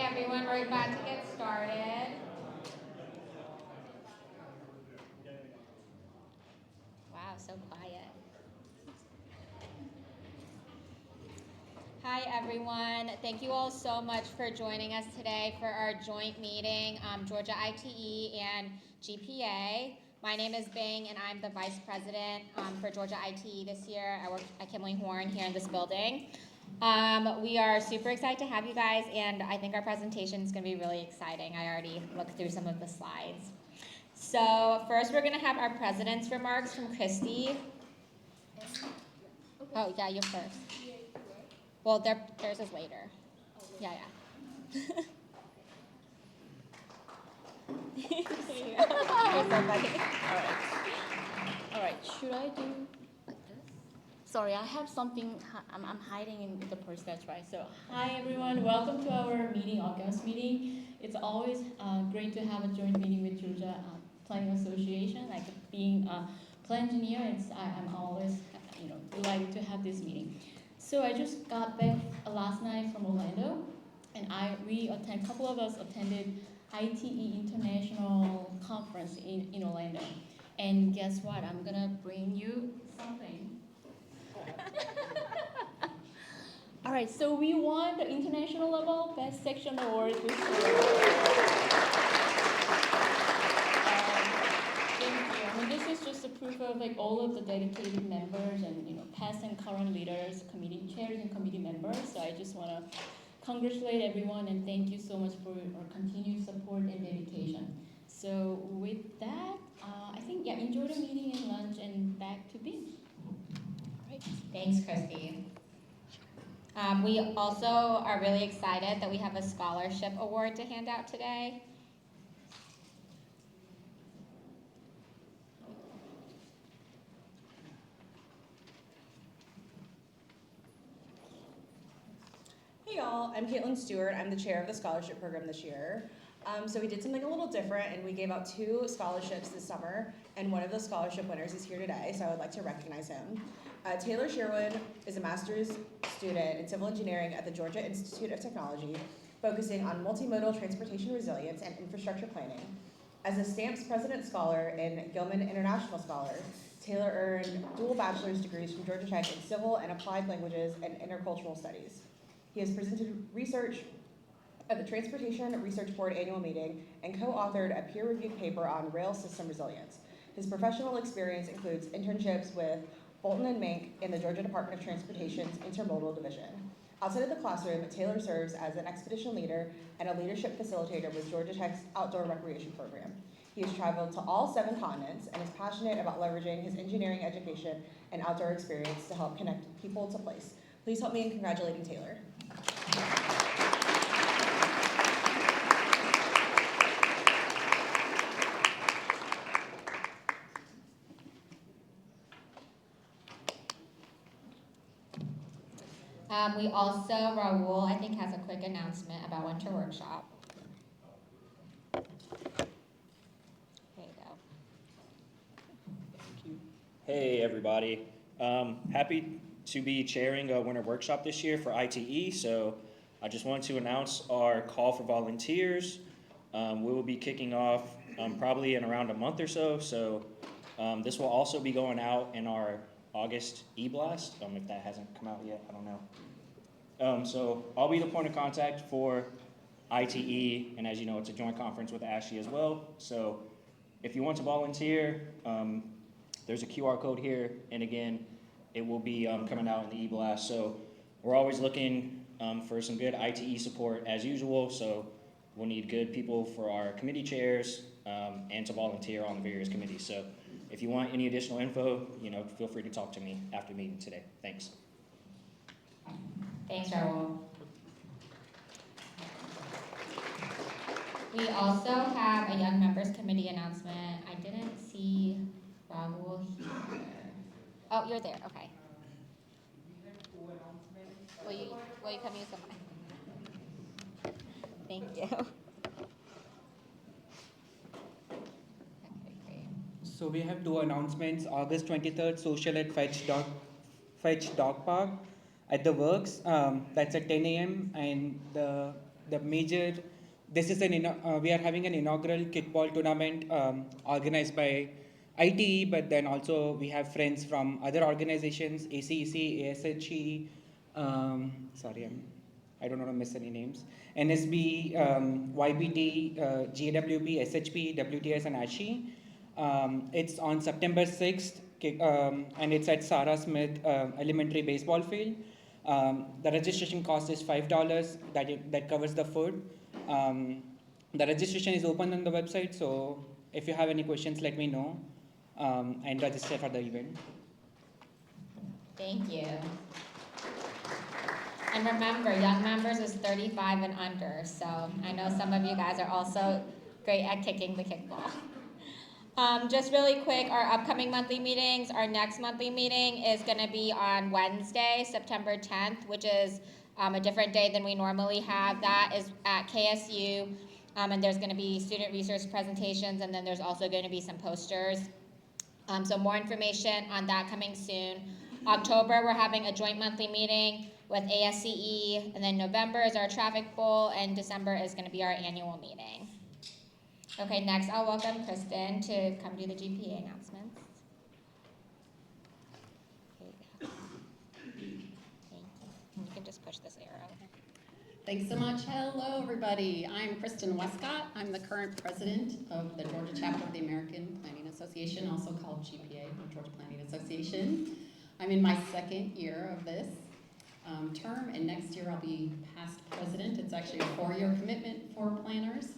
everyone, we're about to get started. Wow, so quiet. Hi everyone, thank you all so much for joining us today for our joint meeting, Georgia ITE and GPA. My name is Bing and I'm the Vice President for Georgia ITE this year. I work at Kimley Horn here in this building. We are super excited to have you guys, and I think our presentation is going to be really exciting. I already looked through some of the slides. So first we're going to have our president's remarks from Christy. Oh yeah, you're first. Well, theirs is later. Yeah. There you go. You're so funny. All right. Should I do like this? Sorry, I have something. I'm hiding in the purse. That's right. So, hi everyone. Welcome to our meeting, August meeting. It's always great to have a joint meeting with Georgia Planning Association. Like being a plan engineer, I'm always delighted to have this meeting. So I just got back last night from Orlando, and a couple of us attended ITE International Conference in Orlando. And guess what? I'm gonna bring you something. All right, so we won the international level best section award this year. Thank you. I mean, this is just a proof of like all of the dedicated members and past and current leaders, committee chairs, and committee members. So I just want to congratulate everyone and thank you so much for your continued support and dedication. So with that, I think enjoy the meeting and lunch and back to Bing. All right. Thanks, Christy. We also are really excited that we have a scholarship award to hand out today. Hey y'all, I'm Caitlin Stewart. I'm the chair of the scholarship program this year. So we did something a little different and we gave out 2 scholarships this summer, and one of the scholarship winners is here today, so I would like to recognize him. Taylor Sherwood is a master's student in civil engineering at the Georgia Institute of Technology, focusing on multimodal transportation resilience and infrastructure planning. As a Stamps President Scholar and Gilman International Scholar, Taylor earned dual bachelor's degrees from Georgia Tech in civil and applied languages and intercultural studies. He has presented research at the Transportation Research Board annual meeting and co-authored a peer-reviewed paper on rail system resilience. His professional experience includes internships with Bolton and Mink in the Georgia Department of Transportation's Intermodal Division. Outside of the classroom, Taylor serves as an expedition leader and a leadership facilitator with Georgia Tech's outdoor recreation program. He has traveled to all 7 continents and is passionate about leveraging his engineering education and outdoor experience to help connect people to place. Please help me in congratulating Taylor. We also, Raul, I think, has a quick announcement about Winter Workshop. There you go. Thank you. Hey, everybody. Happy to be chairing a Winter Workshop this year for ITE, so I just wanted to announce our call for volunteers. We will be kicking off probably in around a month or so this will also be going out in our August e-blast, if that hasn't come out yet, I don't know. So I'll be the point of contact for ITE, and as you know, it's a joint conference with ASHE as well. So if you want to volunteer, there's a QR code here, and again, it will be coming out in the e-blast. So we're always looking for some good ITE support as usual, so we'll need good people for our committee chairs and to volunteer on the various committees. So if you want any additional info, feel free to talk to me after the meeting today. Thanks. Thanks, Raul. We also have a Young Members Committee announcement. I didn't see Raul here. Oh, you're there, okay. Will you come use the mic? Thank you. Okay, great. So we have 2 announcements. August 23rd, social at Fetch Dog Park at the Works. That's at 10 a.m. and the the major, we are having an inaugural kickball tournament organized by ITE, but then also we have friends from other organizations, ACEC, ASHE, I don't want to miss any names, NSB, YBT, GWP, SHP, WTS, and ASHE. It's on September 6th, and it's at Sarah Smith Elementary Baseball Field. The registration cost is $5. That covers the food. The registration is open on the website, so if you have any questions, let me know and register for the event. Thank you. And remember, young members is 35 and under, so I know some of you guys are also great at kicking the kickball. Just really quick, our upcoming monthly meetings, our next monthly meeting is gonna be on Wednesday, September 10th, which is a different day than we normally have. That is at KSU, and there's gonna be student research presentations, and then there's also gonna be some posters. So more information on that coming soon. October, we're having a joint monthly meeting with ASCE, and then November is our traffic bowl, and December is gonna be our annual meeting. Okay, next I'll welcome Kristen to come do the GPA announcements. Here you go. Thank you. And you can just push this arrow. Thanks so much. Hello, everybody. I'm Kristen Westcott. I'm the current president of the Georgia chapter of the American Planning Association, also called GPA, or Georgia Planning Association. I'm in my second year of this term, and next year I'll be past president. It's actually a 4-year commitment for planners.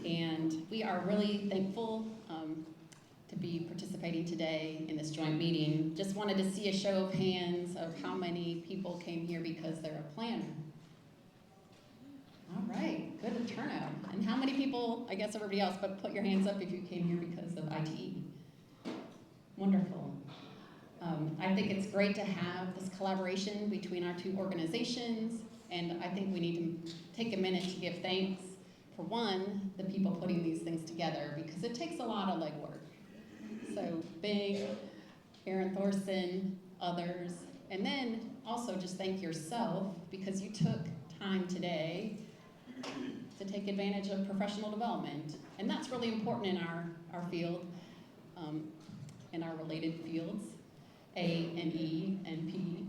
And we are really thankful to be participating today in this joint meeting. Just wanted to see a show of hands of how many people came here because they're a planner. All right, good turnout. And how many people, I guess everybody else, but put your hands up if you came here because of ITE. Wonderful. I think it's great to have this collaboration between our two organizations, and I think we need to take a minute to give thanks for one, the people putting these things together, because it takes a lot of legwork. So Bing, Aaron Thorson, others, and then also just thank yourself because you took time today to take advantage of professional development. And that's really important in our field, in our related fields, A and E and P,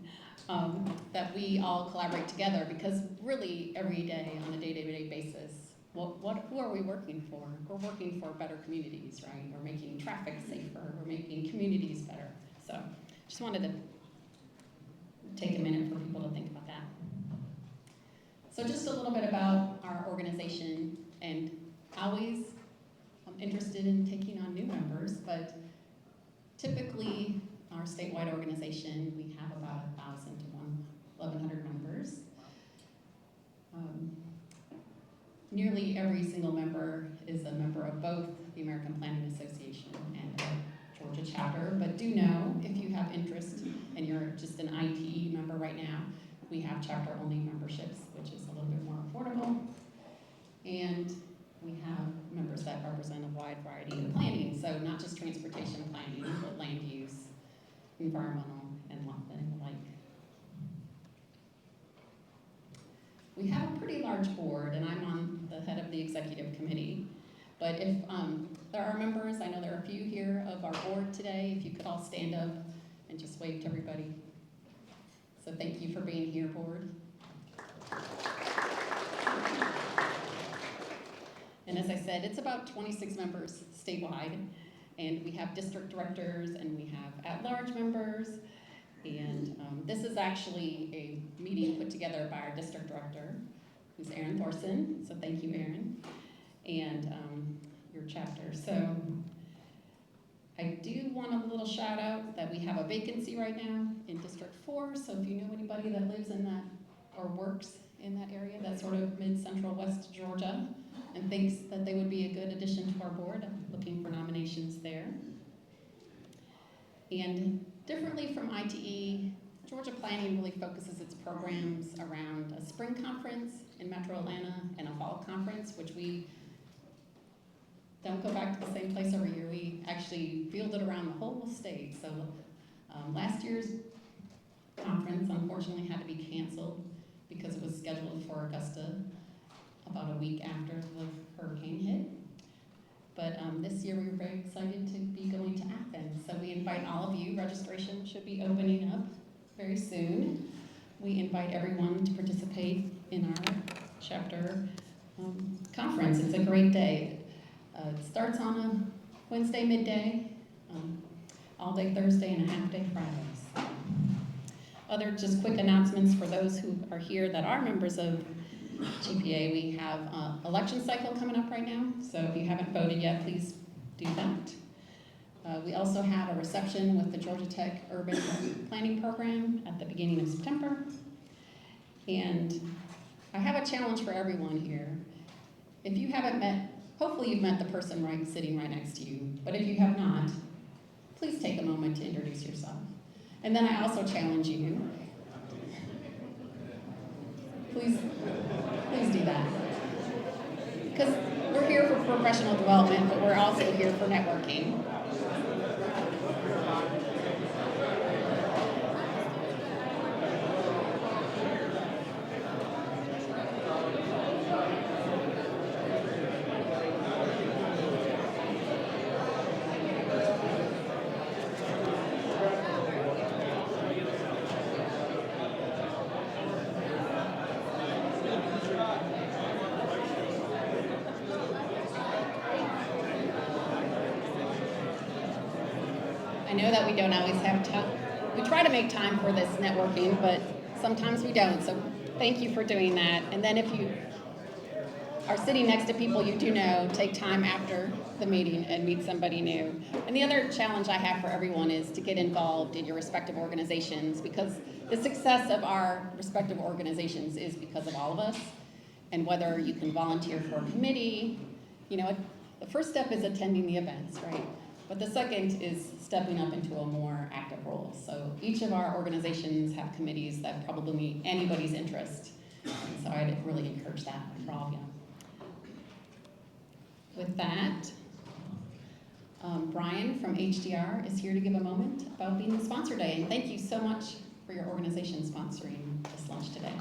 that we all collaborate together because really every day on a day-to-day basis, who are we working for? We're working for better communities, right? We're making traffic safer, we're making communities better. So just wanted to take a minute for people to think about that. So just a little bit about our organization, and always I'm interested in taking on new members, but typically our statewide organization, we have about 1,000 to 1,100 members. Nearly every single member is a member of both the American Planning Association and the Georgia chapter, but do know if you have interest and you're just an ITE member right now, we have chapter-only memberships, which is a little bit more affordable. And we have members that represent a wide variety of planning, so not just transportation planning, but land use, environmental, and the like. We have a pretty large board, and I'm on the head of the executive committee. But if there are members, I know there are a few here of our board today, if you could all stand up and just wave to everybody. So thank you for being here, board. And as I said, it's about 26 members statewide, and we have district directors, and we have at-large members. And this is actually a meeting put together by our district director, who's Aaron Thorson. So thank you, Aaron, and your chapter. So I do want a little shout out that we have a vacancy right now in District 4. So if you know anybody that lives in that or works in that area, that's sort of mid-central West Georgia, and thinks that they would be a good addition to our board, I'm looking for nominations there. And differently from ITE, Georgia Planning really focuses its programs around a spring conference in Metro Atlanta and a fall conference, which we don't go back to the same place every year. We actually field it around the whole state. So last year's conference unfortunately had to be canceled because it was scheduled for Augusta. about a week after the hurricane hit. But this year we were very excited to be going to Athens. So we invite all of you. Registration should be opening up very soon. We invite everyone to participate in our chapter conference. It's a great day. It starts on a Wednesday midday, all day Thursday, and a half day Fridays. Other just quick announcements for those who are here that are members of GPA. We have election cycle coming up right now, so if you haven't voted yet, please do that. We also have a reception with the Georgia Tech Urban Planning Program at the beginning of September. And I have a challenge for everyone here. If you haven't met, hopefully you've met the person sitting right next to you, but if you have not, please take a moment to introduce yourself. And then I also challenge you, please do that. Because we're here for professional development, but we're also here for networking. I know that we don't always have time. We try to make time for this networking, but sometimes we don't. So thank you for doing that. And then if you are sitting next to people you do know, take time after the meeting and meet somebody new. And the other challenge I have for everyone is to get involved in your respective organizations, because the success of our respective organizations is because of all of us. And whether you can volunteer for a committee, the first step is attending the events, right? But the second is stepping up into a more active role. So each of our organizations have committees that probably meet anybody's interest. And so I'd really encourage that for all of you. With that, Brian from HDR is here to give a moment about being the sponsor day. And thank you so much for your organization sponsoring this lunch today.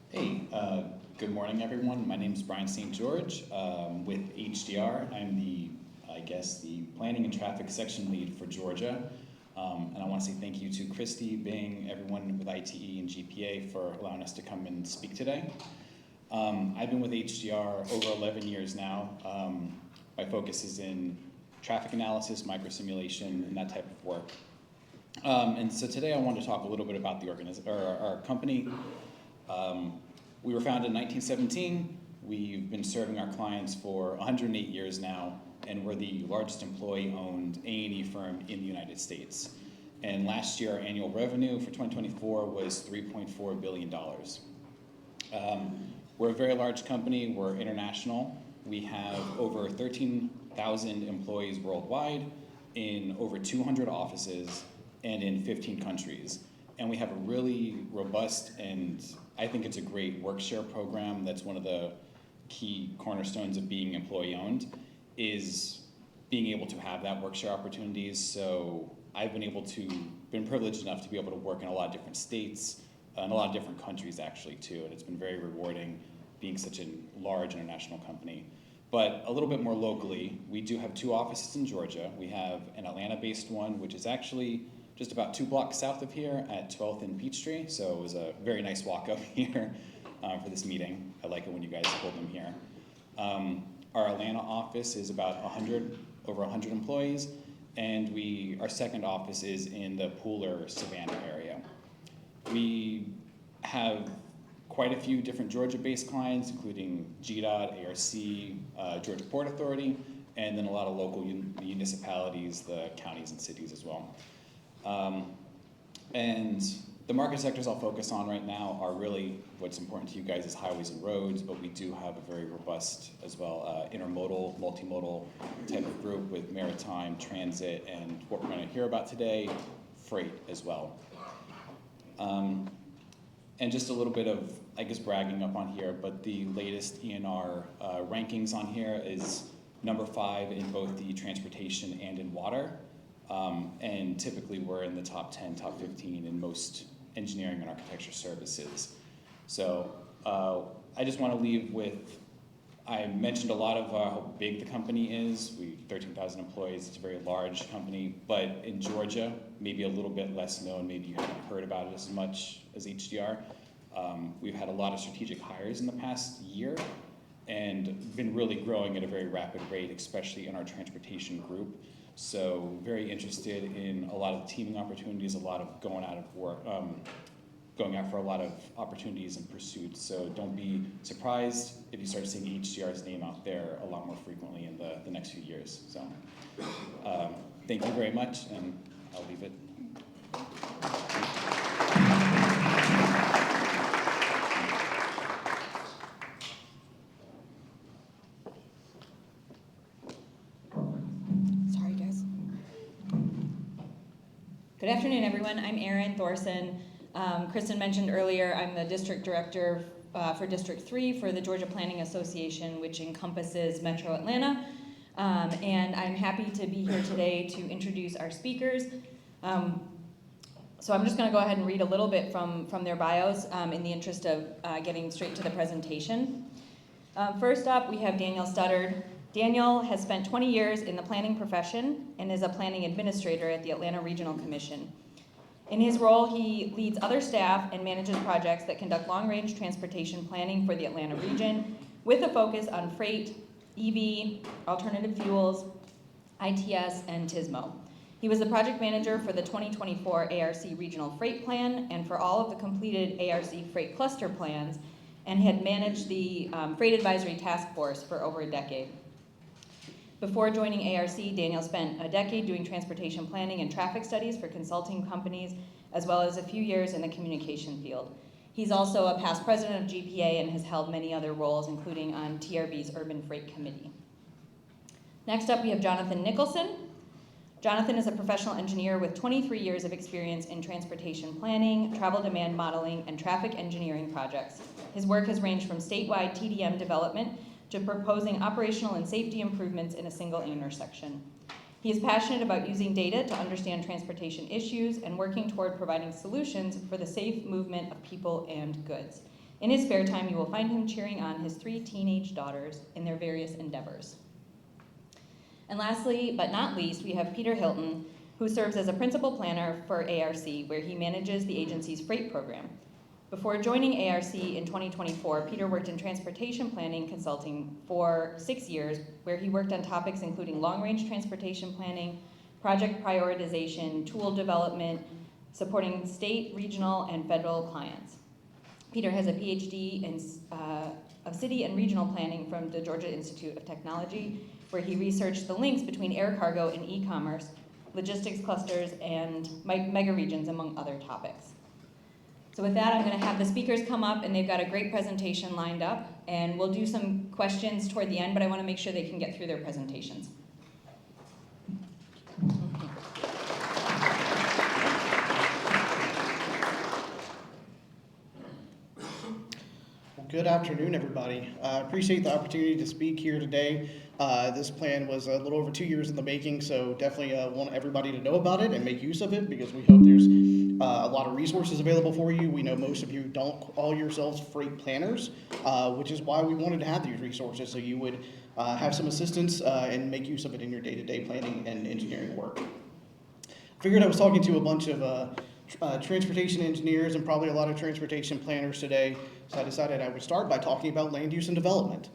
Hey, good morning, everyone. My name is Brian St. George with HDR. I'm the planning and traffic section lead for Georgia. And I want to say thank you to Christy, Bing, everyone with ITE and GPA for allowing us to come and speak today. I've been with HDR over 11 years now. My focus is in traffic analysis, microsimulation, and that type of work. And so today I want to talk a little bit about our company. We were founded in 1917. We've been serving our clients for 108 years now, and we're the largest employee-owned A&E firm in the United States. And last year, our annual revenue for 2024 was $3.4 billion. We're a very large company. We're international. We have over 13,000 employees worldwide in over 200 offices and in 15 countries. And we have a really robust, and I think it's a great work share program. That's one of the key cornerstones of being employee-owned, is being able to have that work share opportunities. So I've been privileged enough to be able to work in a lot of different states, and a lot of different countries actually too, and it's been very rewarding being such a large international company. But a little bit more locally, we do have 2 offices in Georgia. We have an Atlanta-based one, which is actually just about 2 blocks south of here at 12th and Peachtree. So it was a very nice walk up here for this meeting. I like it when you guys hold them here. Our Atlanta office is about over 100 employees, and our second office is in the Pooler, Savannah area. We have quite a few different Georgia-based clients, including GDOT, ARC, Georgia Port Authority, and then a lot of local municipalities, the counties and cities as well. And the market sectors I'll focus on right now are really what's important to you guys is highways and roads, but we do have a very robust as well intermodal, multimodal type of group with maritime, transit, and what we're going to hear about today, freight as well. And just a little bit of, I guess bragging up on here, but the latest ENR rankings on here is number 5 in both the transportation and in water. And typically we're in the top 10, top 15 in most engineering and architecture services. So I just want to leave with, I mentioned a lot of how big the company is. 13,000 employees, it's a very large company, but in Georgia, maybe a little bit less known, maybe you haven't heard about it as much as HDR. We've had a lot of strategic hires in the past year and been really growing at a very rapid rate, especially in our transportation group. So very interested in a lot of teaming opportunities, a lot of going out of work, going out for a lot of opportunities and pursuits. So don't be surprised if you start seeing HDR's name out there a lot more frequently in the next few years. So thank you very much, and I'll leave it. Sorry, guys. Good afternoon, everyone. I'm Erin Thorson. Kristen mentioned earlier, I'm the district director for District 3 for the Georgia Planning Association, which encompasses Metro Atlanta. And I'm happy to be here today to introduce our speakers. So I'm just going to go ahead and read a little bit from their bios in the interest of getting straight to the presentation. First up, we have Daniel Studdard. Daniel has spent 20 years in the planning profession and is a planning administrator at the Atlanta Regional Commission. In his role, he leads other staff and manages projects that conduct long-range transportation planning for the Atlanta region with a focus on freight, EV, alternative fuels, ITS, and TSMO. He was the project manager for the 2024 ARC Regional Freight Plan and for all of the completed ARC Freight Cluster plans, and had managed the Freight Advisory Task Force for over a decade. Before joining ARC, Daniel spent a decade doing transportation planning and traffic studies for consulting companies, as well as a few years in the communication field. He's also a past president of GPA and has held many other roles, including on TRB's Urban Freight Committee. Next up, we have Jonathan Nicholson. Jonathan is a professional engineer with 23 years of experience in transportation planning, travel demand modeling, and traffic engineering projects. His work has ranged from statewide TDM development to proposing operational and safety improvements in a single intersection. He is passionate about using data to understand transportation issues and working toward providing solutions for the safe movement of people and goods. In his spare time, you will find him cheering on his 3 teenage daughters in their various endeavors. And lastly, but not least, we have Peter Hilton, who serves as a principal planner for ARC, where he manages the agency's freight program. Before joining ARC in 2024, Peter worked in transportation planning consulting for 6 years, where he worked on topics including long-range transportation planning, project prioritization, tool development, supporting state, regional, and federal clients. Peter has a PhD in of city and regional planning from the Georgia Institute of Technology, where he researched the links between air cargo and e-commerce, logistics clusters, and mega regions, among other topics. So with that, I'm going to have the speakers come up, and they've got a great presentation lined up, and we'll do some questions toward the end, but I want to make sure they can get through their presentations. Well, good afternoon, everybody. I appreciate the opportunity to speak here today. This plan was a little over 2 years in the making, so definitely want everybody to know about it and make use of it, because we hope there's a lot of resources available for you. We know most of you don't call yourselves freight planners, which is why we wanted to have these resources, so you would have some assistance and make use of it in your day-to-day planning and engineering work. Figured I was talking to a bunch of transportation engineers and probably a lot of transportation planners today, so I decided I would start by talking about land use and development.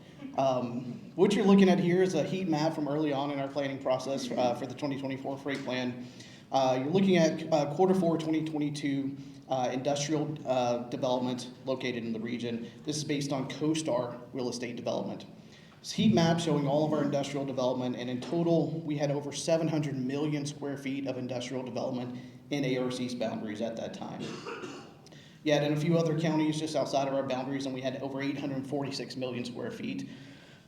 What you're looking at here is a heat map from early on in our planning process for the 2024 freight plan. You're looking at quarter 4 2022 industrial development located in the region. This is based on CoStar real estate development. This heat map showing all of our industrial development, and in total we had over 700 million square feet of industrial development in ARC's boundaries at that time. Yet in a few other counties just outside of our boundaries, and we had over 846 million square feet.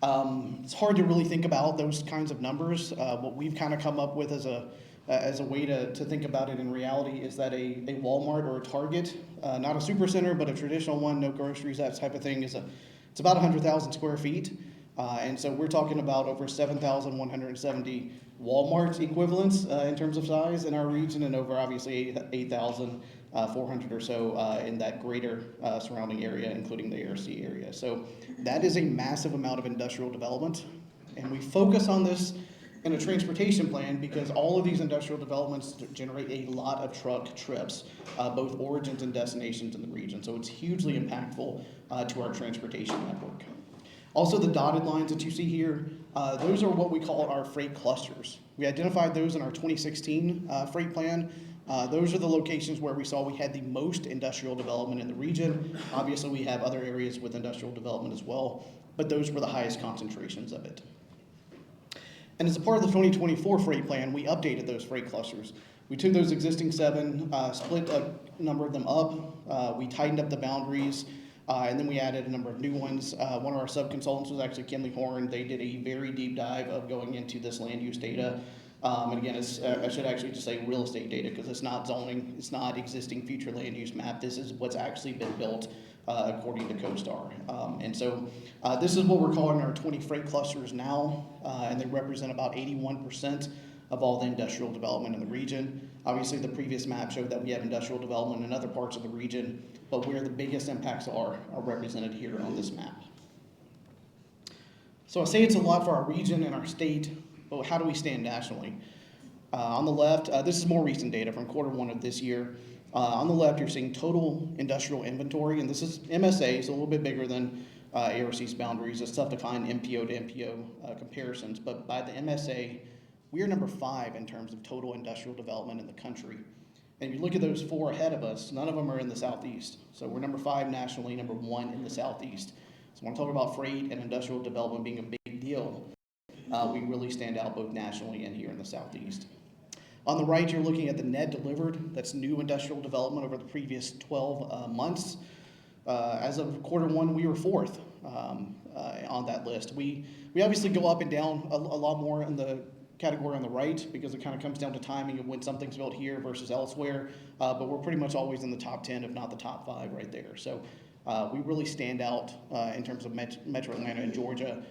It's hard to really think about those kinds of numbers. What we've kind of come up with as a as a way to think about it in reality is that a Walmart or a Target, not a supercenter, but a traditional one, no groceries, that type of thing, it's about 100,000 square feet. And so we're talking about over 7,170 Walmart equivalents in terms of size in our region, and over obviously 8,400 or so in that greater surrounding area, including the ARC area. So that is a massive amount of industrial development. And we focus on this in a transportation plan because all of these industrial developments generate a lot of truck trips, both origins and destinations in the region. So it's hugely impactful to our transportation network. Also, the dotted lines that you see here, those are what we call our freight clusters. We identified those in our 2016 freight plan. Those are the locations where we saw we had the most industrial development in the region. Obviously, we have other areas with industrial development as well, but those were the highest concentrations of it. And as a part of the 2024 freight plan, we updated those freight clusters. We took those existing 7, split a number of them up, we tightened up the boundaries, and then we added a number of new ones. One of our sub-consultants was actually Kinley Horn. They did a very deep dive of going into this land use data. And again, I should actually just say real estate data because it's not zoning, it's not existing future land use map. This is what's actually been built according to CoStar. And so this is what we're calling our 20 freight clusters now, and they represent about 81% of all the industrial development in the region. Obviously, the previous map showed that we have industrial development in other parts of the region, but where the biggest impacts are represented here on this map. So I say it's a lot for our region and our state, but how do we stand nationally? On the left, this is more recent data from Q1 of this year. On the left, you're seeing total industrial inventory, and this is MSA, so a little bit bigger than ARC's boundaries. It's tough to find MPO to MPO comparisons, but by the MSA, we are number 5 in terms of total industrial development in the country. And if you look at those 4 ahead of us, none of them are in the Southeast. So we're number 5 nationally, number 1 in the Southeast. So when I talk about freight and industrial development being a big deal, we really stand out both nationally and here in the Southeast. On the right, you're looking at the net delivered. That's new industrial development over the previous 12 months. As of Q1, we were 4th on that list. We obviously go up and down a lot more in the category on the right because it kind of comes down to timing of when something's built here versus elsewhere. But we're pretty much always in the top 10, if not the top 5 right there. So we really stand out in terms of Metro Atlanta and Georgia.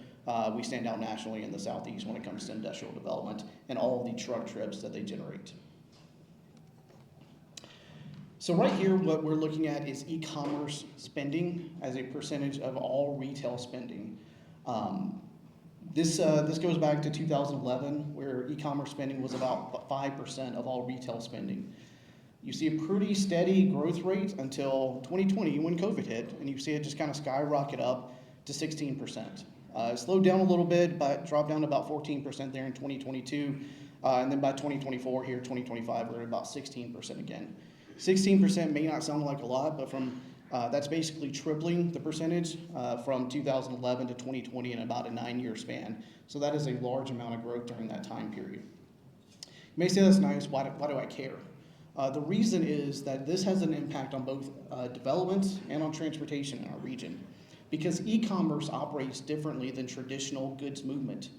We stand out nationally in the Southeast when it comes to industrial development and all of the truck trips that they generate. So right here, what we're looking at is e-commerce spending as a percentage of all retail spending. This goes back to 2011, where e-commerce spending was about 5% of all retail spending. You see a pretty steady growth rate until 2020 when COVID hit, and you see it just kind of skyrocket up to 16%. It slowed down a little bit, but dropped down to about 14% there in 2022. And then by 2024 here, 2025, we're at about 16% again. 16% may not sound like a lot, but from that's basically tripling the percentage from 2011 to 2020 in about a 9-year span. So that is a large amount of growth during that time period. You may say that's nice, why do I care? The reason is that this has an impact on both development and on transportation in our region, because e-commerce operates differently than traditional goods movement.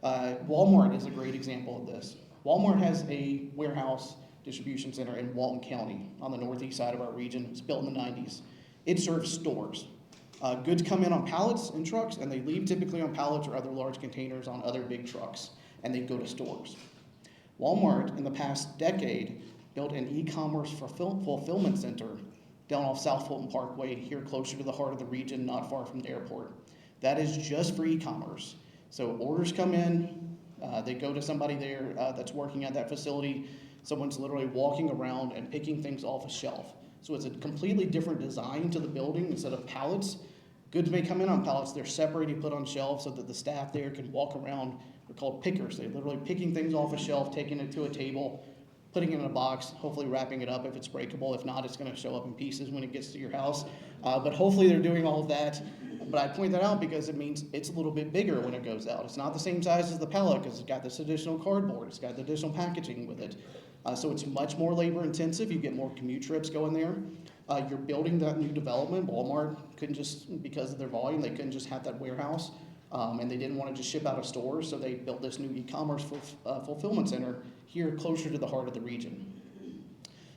Walmart is a great example of this. Walmart has a warehouse distribution center in Walton County on the northeast side of our region. It was built in the 90s. It serves stores. Goods come in on pallets and trucks, and they leave typically on pallets or other large containers on other big trucks, and they go to stores. Walmart, in the past decade, built an e-commerce fulfillment center down off South Fulton Parkway, here closer to the heart of the region, not far from the airport. That is just for e-commerce. So orders come in, they go to somebody there that's working at that facility. Someone's literally walking around and picking things off a shelf. So it's a completely different design to the building. Instead of pallets, goods may come in on pallets. They're separated, put on shelves so that the staff there can walk around. They're called pickers. They're literally picking things off a shelf, taking it to a table, putting it in a box, hopefully wrapping it up if it's breakable. If not, it's going to show up in pieces when it gets to your house. But hopefully they're doing all of that. But I point that out because it means it's a little bit bigger when it goes out. It's not the same size as the pallet because it's got this additional cardboard. It's got the additional packaging with it. So it's much more labor intensive. You get more commute trips going there. You're building that new development. Walmart couldn't just, because of their volume, they couldn't just have that warehouse. And they didn't want to just ship out of stores, so they built this new e-commerce fulfillment center here closer to the heart of the region.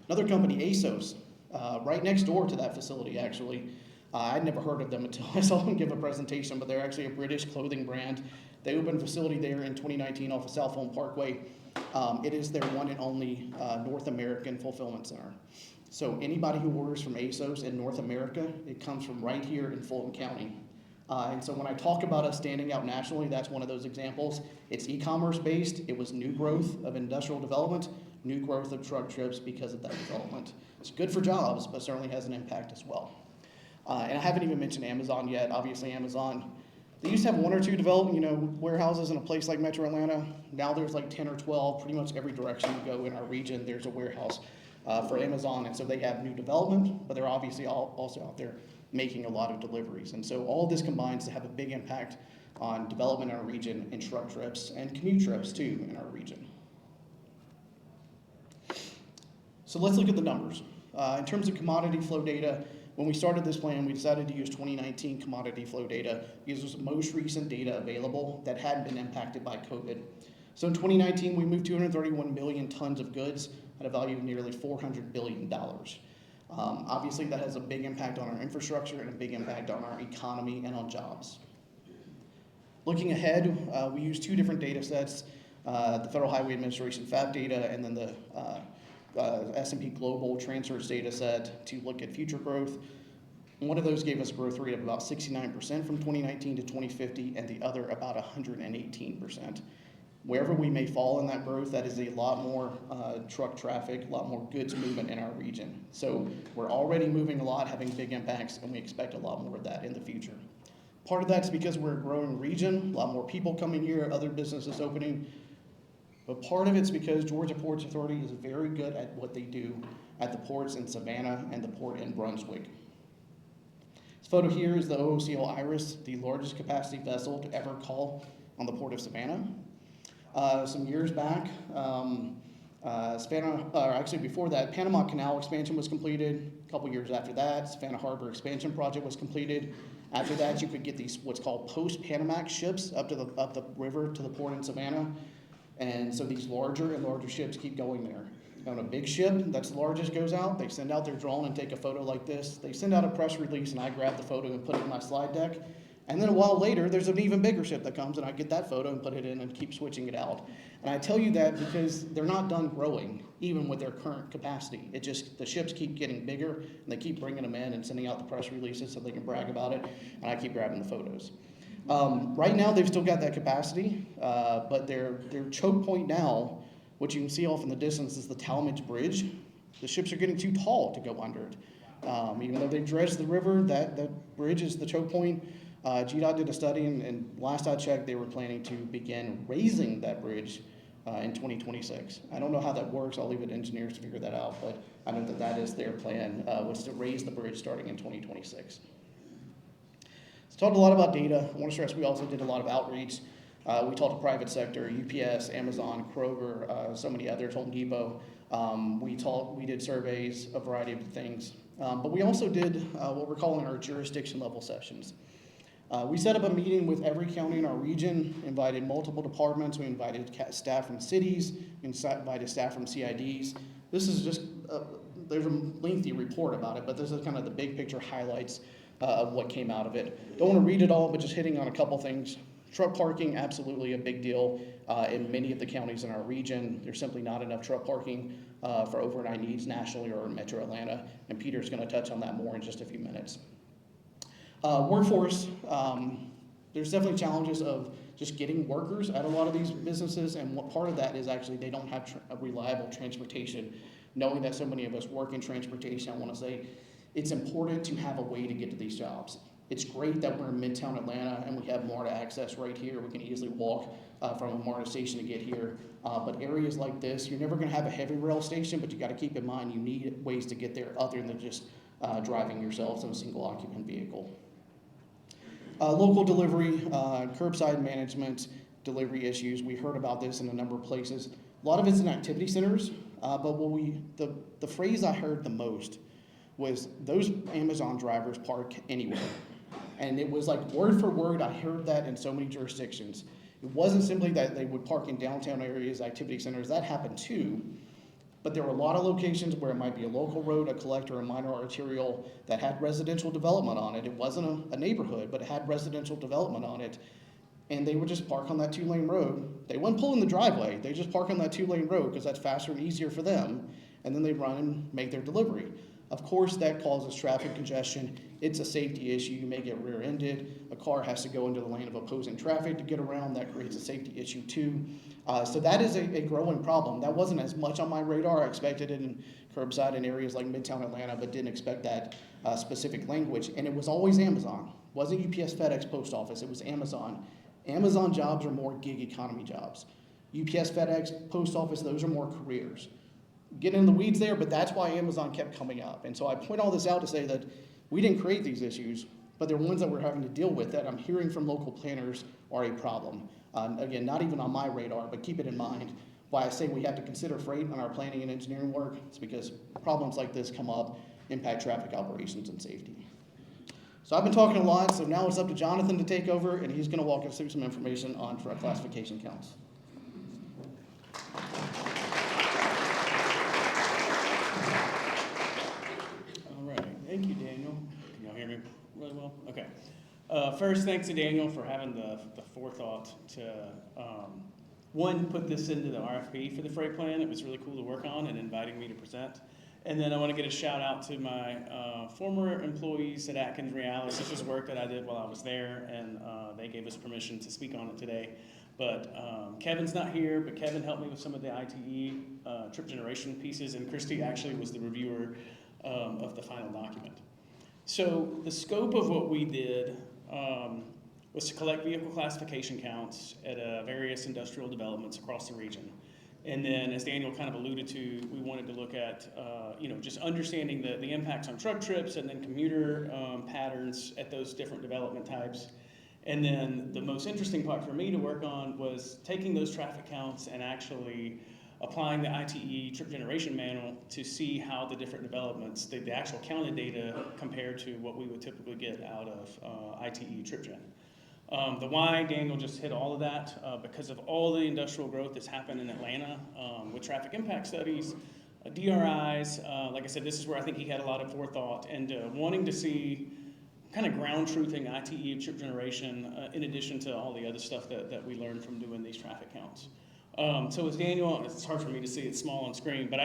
Another company, ASOS, right next door to that facility actually. I'd never heard of them until I saw them give a presentation, but they're actually a British clothing brand. They opened a facility there in 2019 off of South Fulton Parkway. It is their one and only North American fulfillment center. So anybody who orders from ASOS in North America, it comes from right here in Fulton County. And so when I talk about us standing out nationally, that's one of those examples. It's e-commerce based. It was new growth of industrial development, new growth of truck trips because of that development. It's good for jobs, but certainly has an impact as well. And I haven't even mentioned Amazon yet. Obviously, Amazon, they used to have one or two warehouses in a place like Metro Atlanta. Now there's like 10 or 12. Pretty much every direction you go in our region, there's a warehouse for Amazon. And so they have new development, but they're obviously also out there making a lot of deliveries. And so all of this combines to have a big impact on development in our region and truck trips and commute trips too in our region. So let's look at the numbers. In terms of commodity flow data, when we started this plan, we decided to use 2019 commodity flow data because it was the most recent data available that hadn't been impacted by COVID. So in 2019, we moved 231 million tons of goods at a value of nearly $400 billion. Obviously, that has a big impact on our infrastructure and a big impact on our economy and on jobs. Looking ahead, we use two different data sets, the Federal Highway Administration FAB data and then the S&P Global Transfers data set to look at future growth. One of those gave us a growth rate of about 69% from 2019 to 2050, and the other about 118%. Wherever we may fall in that growth, that is a lot more truck traffic, a lot more goods movement in our region. So we're already moving a lot, having big impacts, and we expect a lot more of that in the future. Part of that's because we're a growing region, a lot more people coming here, other businesses opening. But part of it's because Georgia Ports Authority is very good at what they do at the ports in Savannah and the port in Brunswick. This photo here is the OOCL Iris, the largest capacity vessel to ever call on the port of Savannah. Some years back, actually before that, Panama Canal expansion was completed. A couple years after that, Savannah Harbor expansion project was completed. After that, you could get these what's called post-Panamax ships up the river to the port in Savannah. And so these larger and larger ships keep going there. On a big ship that's the largest goes out, they send out their drone and take a photo like this. They send out a press release and I grab the photo and put it in my slide deck. And then a while later, there's an even bigger ship that comes and I get that photo and put it in and keep switching it out. And I tell you that because they're not done growing, even with their current capacity. It just, the ships keep getting bigger and they keep bringing them in and sending out the press releases so they can brag about it. And I keep grabbing the photos. Right now, they've still got that capacity, but their choke point now, what you can see off in the distance is the Talmadge Bridge. The ships are getting too tall to go under it. Even though they've dredged the river, that bridge is the choke point. GDOT did a study, and last I checked, they were planning to begin raising that bridge in 2026. I don't know how that works. I'll leave it to engineers to figure that out, but I know that that is their plan, was to raise the bridge starting in 2026. Talked a lot about data. I want to stress we also did a lot of outreach. We talked to private sector, UPS, Amazon, Kroger, so many others, Home Depot. We did surveys, a variety of things. But we also did what we're calling our jurisdiction level sessions. We set up a meeting with every county in our region, invited multiple departments, we invited staff from cities, we invited staff from CIDs. This is just, there's a lengthy report about it, but this is kind of the big picture highlights of what came out of it. Don't want to read it all, but just hitting on a couple things. Truck parking, absolutely a big deal in many of the counties in our region. There's simply not enough truck parking for overnight needs nationally or in Metro Atlanta, and Peter's going to touch on that more in just a few minutes. Workforce, there's definitely challenges of just getting workers at a lot of these businesses, and what part of that is actually they don't have a reliable transportation. Knowing that so many of us work in transportation, I want to say it's important to have a way to get to these jobs. It's great that we're in Midtown Atlanta and we have MARTA access right here. We can easily walk from a MARTA station to get here. But areas like this, you're never going to have a heavy rail station, but you got to keep in mind you need ways to get there other than just driving yourselves in a single occupant vehicle. Local delivery, curbside management, delivery issues. We heard about this in a number of places. A lot of it's in activity centers, but the phrase I heard the most was those Amazon drivers park anywhere. And it was like word for word, I heard that in so many jurisdictions. It wasn't simply that they would park in downtown areas, activity centers, that happened too. But there were a lot of locations where it might be a local road, a collector, a minor arterial that had residential development on it. It wasn't a neighborhood, but it had residential development on it. And they would just park on that 2-lane road. They wouldn't pull in the driveway. They just park on that 2-lane road because that's faster and easier for them. And then they run and make their delivery. Of course, that causes traffic congestion. It's a safety issue. You may get rear-ended. A car has to go into the lane of opposing traffic to get around. That creates a safety issue too. So that is a growing problem. That wasn't as much on my radar. I expected it in curbside in areas like Midtown Atlanta, but didn't expect that specific language. And it was always Amazon. It wasn't UPS, FedEx, Post Office. It was Amazon. Amazon jobs are more gig economy jobs. UPS, FedEx, Post Office, those are more careers. Getting in the weeds there, but that's why Amazon kept coming up. And so I point all this out to say that we didn't create these issues, but they're ones that we're having to deal with that I'm hearing from local planners are a problem. Again, not even on my radar, but keep it in mind. Why I say we have to consider freight on our planning and engineering work is because problems like this come up, impact traffic operations and safety. So I've been talking a lot, so now it's up to Jonathan to take over, and he's going to walk us through some information on truck classification counts. All right, thank you, Daniel. Can y'all hear me really well? Okay. First, thanks to Daniel for having the forethought to, one, put this into the RFP for the freight plan. It was really cool to work on and inviting me to present. And then I want to get a shout out to my former employees at Atkins Realis. This was work that I did while I was there, and they gave us permission to speak on it today. But Kevin's not here, but Kevin helped me with some of the ITE trip generation pieces, and Christy actually was the reviewer of the final document. So the scope of what we did was to collect vehicle classification counts at various industrial developments across the region. And then, as Daniel kind of alluded to, we wanted to look at, just understanding the impacts on truck trips and then commuter patterns at those different development types. And then the most interesting part for me to work on was taking those traffic counts and actually applying the ITE trip generation manual to see how the different developments, the actual counted data compared to what we would typically get out of ITE trip gen. The why, Daniel just hit all of that, because of all the industrial growth that's happened in Atlanta with traffic impact studies, DRIs. Like I said, this is where I think he had a lot of forethought and wanting to see kind of ground truthing ITE trip generation in addition to all the other stuff that we learned from doing these traffic counts. So as Daniel, it's hard for me to see, it's small on screen, but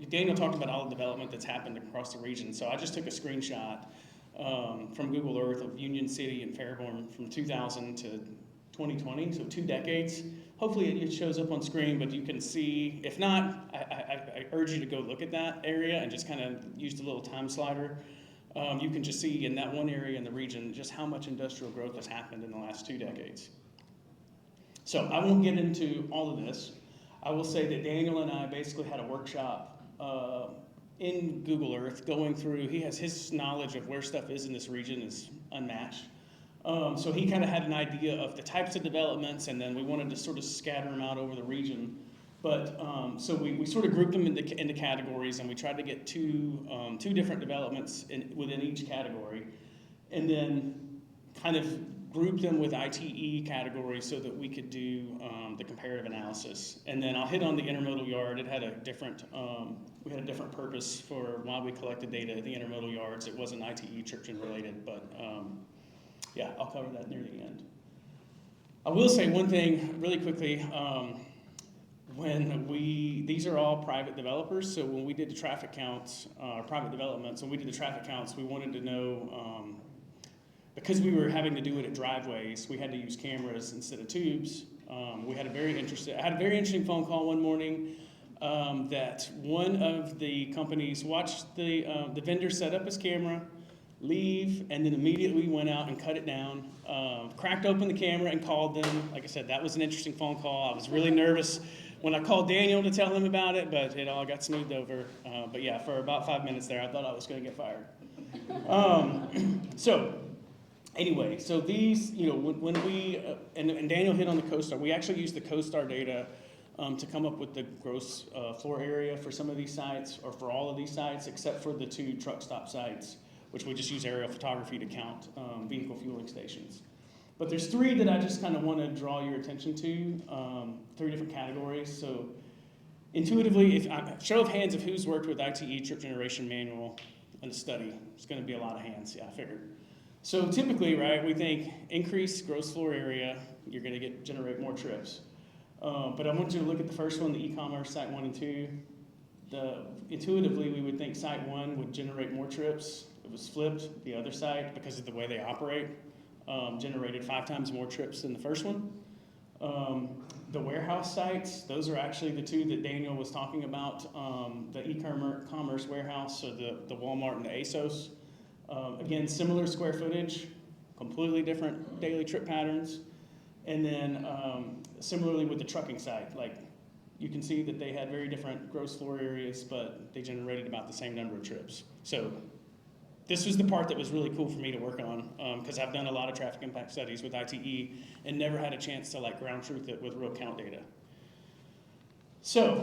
Daniel talked about all the development that's happened across the region, so I just took a screenshot from Google Earth of Union City and Fairborn from 2000 to 2020, so 2 decades. Hopefully it shows up on screen, but you can see. If not, I urge you to go look at that area and just kind of use the little time slider. You can just see in that one area in the region just how much industrial growth has happened in the last 2 decades. So I won't get into all of this. I will say that Daniel and I basically had a workshop in Google Earth going through. He has his knowledge of where stuff is in this region is unmatched. So he kind of had an idea of the types of developments, and then we wanted to sort of scatter them out over the region. But so we sort of grouped them into categories, and we tried to get two different developments within each category, and then kind of group them with ITE categories so that we could do the comparative analysis. And then I'll hit on the intermodal yard. It had a different, we had a different purpose for why we collected data at the intermodal yards. It wasn't ITE trip gen related, but yeah, I'll cover that near the end. I will say one thing really quickly. These are all private developers, so when we did the traffic counts, private developments, when we did the traffic counts, we wanted to know, because we were having to do it at driveways, we had to use cameras instead of tubes. I had a very interesting phone call one morning that one of the companies watched the vendor set up his camera, leave, and then immediately went out and cut it down, cracked open the camera and called them. Like I said, that was an interesting phone call. I was really nervous when I called Daniel to tell him about it, but it all got smoothed over. But yeah, for about 5 minutes there, I thought I was going to get fired. Anyway, so these, when we, and Daniel hit on the CoStar, we actually used the CoStar data to come up with the gross floor area for some of these sites, or for all of these sites, except for the 2 truck stop sites, which we just use aerial photography to count vehicle fueling stations. But there's three that I just kind of want to draw your attention to, three different categories. So intuitively, show of hands of who's worked with ITE trip generation manual in a study. It's going to be a lot of hands, yeah, I figured. So typically, right, we think increase gross floor area, you're going to generate more trips. But I want you to look at the first one, the e-commerce site 1 and 2. Intuitively, we would think site 1 would generate more trips. It was flipped. The other site, because of the way they operate, generated 5 times more trips than the first one. The warehouse sites, those are actually the two that Daniel was talking about, the e-commerce warehouse, so the Walmart and the ASOS. Again, similar square footage, completely different daily trip patterns. And then similarly with the trucking site, like you can see that they had very different gross floor areas, but they generated about the same number of trips. So this was the part that was really cool for me to work on, because I've done a lot of traffic impact studies with ITE and never had a chance to like ground truth it with real count data. So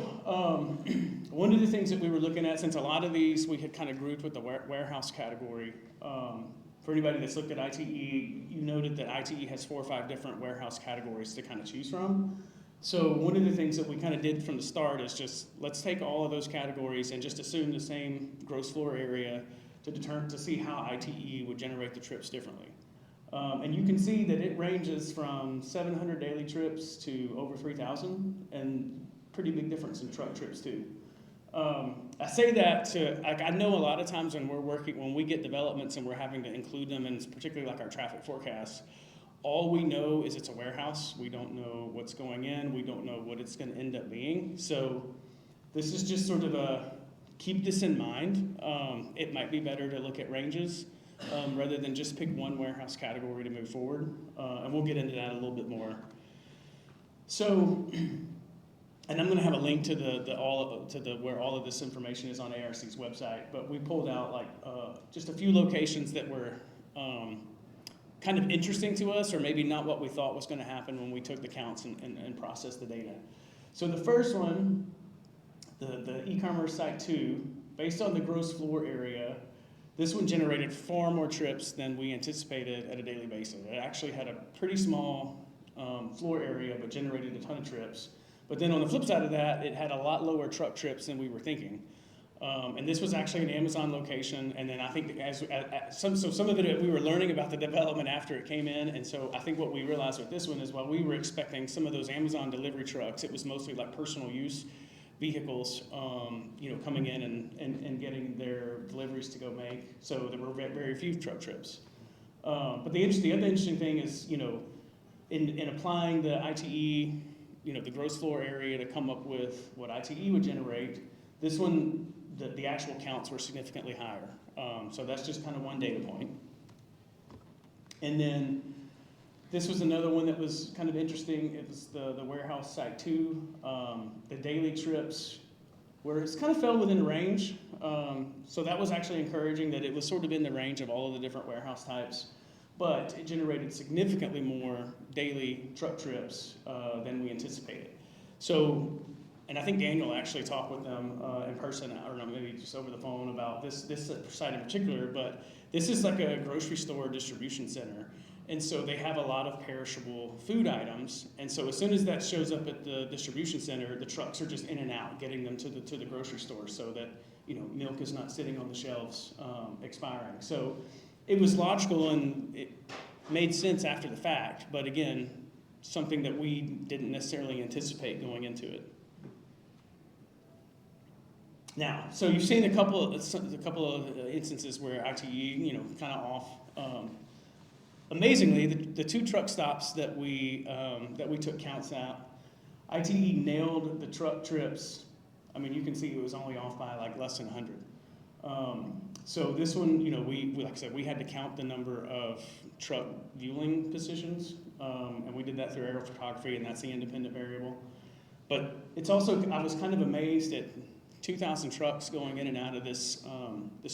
one of the things that we were looking at, since a lot of these we had kind of grouped with the warehouse category, for anybody that's looked at ITE, you noted that ITE has 4 or 5 different warehouse categories to kind of choose from. So one of the things that we kind of did from the start is just, let's take all of those categories and just assume the same gross floor area to see how ITE would generate the trips differently. And you can see that it ranges from 700 daily trips to over 3,000, and pretty big difference in truck trips too. I say that to, like, I know a lot of times when we get developments and we're having to include them, and particularly like our traffic forecasts, all we know is it's a warehouse. We don't know what's going in. We don't know what it's going to end up being. So this is just sort of keep this in mind. It might be better to look at ranges rather than just pick one warehouse category to move forward. And we'll get into that a little bit more. So, and I'm going to have a link to where all of this information is on ARC's website. But we pulled out like just a few locations that were kind of interesting to us, or maybe not what we thought was going to happen when we took the counts and processed the data. So the first one, the e-commerce site 2, based on the gross floor area, this one generated far more trips than we anticipated at a daily basis. It actually had a pretty small floor area, but generated a ton of trips. But then on the flip side of that, it had a lot lower truck trips than we were thinking. And this was actually an Amazon location, and then I think some of it we were learning about the development after it came in, and so I think what we realized with this one is while we were expecting some of those Amazon delivery trucks, it was mostly like personal use vehicles, coming in and getting their deliveries to go make. So there were very few truck trips. But the other interesting thing is, in applying the ITE, the gross floor area to come up with what ITE would generate, this one, the actual counts were significantly higher. So that's just kind of one data point. And then this was another one that was kind of interesting. It was the warehouse site 2. The daily trips it's kind of fell within range. So that was actually encouraging that it was sort of in the range of all of the different warehouse types. But it generated significantly more daily truck trips than we anticipated. So, and I think Daniel actually talked with them in person, I don't know, maybe just over the phone about this site in particular, but this is like a grocery store distribution center. And so they have a lot of perishable food items. And so as soon as that shows up at the distribution center, the trucks are just in and out, getting them to the grocery store so that, milk is not sitting on the shelves expiring. So it was logical and it made sense after the fact, but again, something that we didn't necessarily anticipate going into it. Now, so you've seen a couple of instances where ITE, kind of off. Amazingly, the 2 truck stops that we took counts at, ITE nailed the truck trips. I mean, you can see it was only off by like less than 100. So this one, we like I said, we had to count the number of truck viewing positions, and we did that through aerial photography, and that's the independent variable. But it's also, I was kind of amazed at 2,000 trucks going in and out of this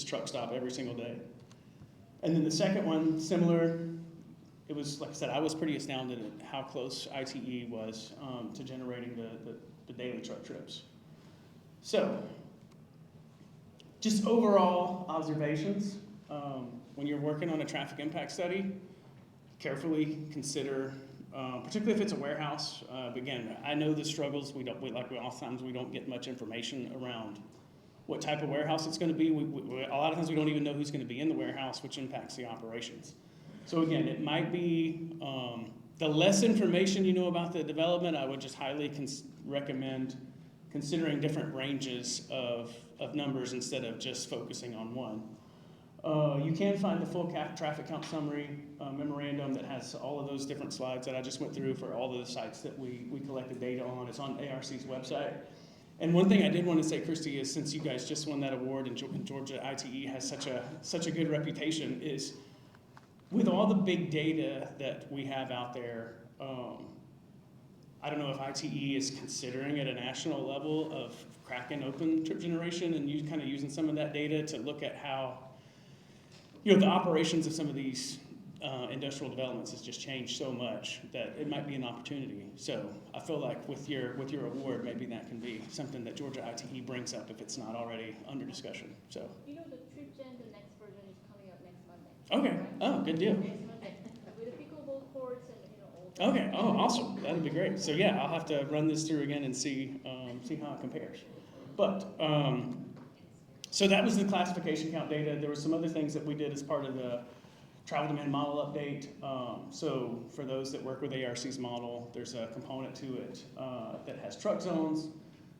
truck stop every single day. And then the second one, similar. It was, like I said, I was pretty astounded at how close ITE was to generating the daily truck trips. So, just overall observations. When you're working on a traffic impact study, carefully consider, particularly if it's a warehouse. Again, I know the struggles. Oftentimes we don't get much information around what type of warehouse it's going to be. A lot of times we don't even know who's going to be in the warehouse, which impacts the operations. So again, it might be the less information you know about the development, I would just highly recommend considering different ranges of numbers instead of just focusing on one. You can find the full traffic count summary memorandum that has all of those different slides that I just went through for all of the sites that we collected data on. It's on ARC's website. And one thing I did want to say, Christy, is since you guys just won that award and Georgia ITE has such a good reputation, is with all the big data that we have out there, I don't know if ITE is considering at a national level of cracking open trip generation and kind of using some of that data to look at how, the operations of some of these industrial developments has just changed so much that it might be an opportunity. So I feel like with your award, maybe that can be something that Georgia ITE brings up if it's not already under discussion. So. The TripGen, the next version is coming up next Monday. Okay. Oh, good deal. Next Monday with the pickleball courts and all. Okay. Oh, awesome. That'd be great. So yeah, I'll have to run this through again and see how it compares. But so that was the classification count data. There were some other things that we did as part of the travel demand model update. So for those that work with ARC's model, there's a component to it that has truck zones.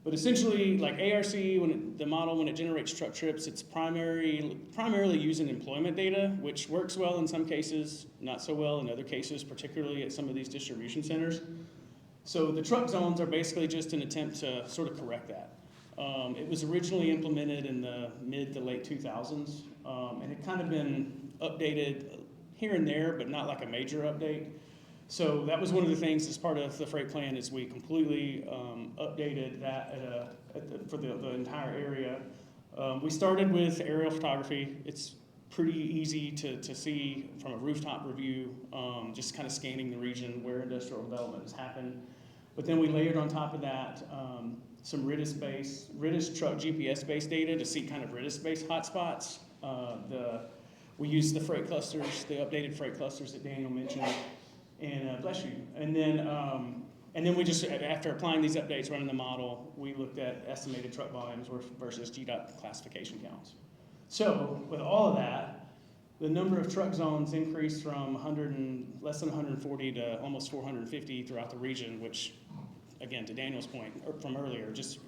But essentially, like ARC, the model, when it generates truck trips, it's primarily using employment data, which works well in some cases, not so well in other cases, particularly at some of these distribution centers. So the truck zones are basically just an attempt to sort of correct that. It was originally implemented in the mid to late 2000s, and it kind of been updated here and there, but not like a major update. So that was one of the things as part of the freight plan is we completely updated that for the entire area. We started with aerial photography. It's pretty easy to see from a rooftop review, just kind of scanning the region where industrial development has happened. But then we layered on top of that some RIDIS truck GPS-based data to see kind of RIDIS-based hotspots. We used the freight clusters, the updated freight clusters that Daniel mentioned, and bless you. And then we just, after applying these updates, running the model, we looked at estimated truck volumes versus GDOT classification counts. So with all of that, the number of truck zones increased from less than 140 to almost 450 throughout the region, which, again, to Daniel's point from earlier, just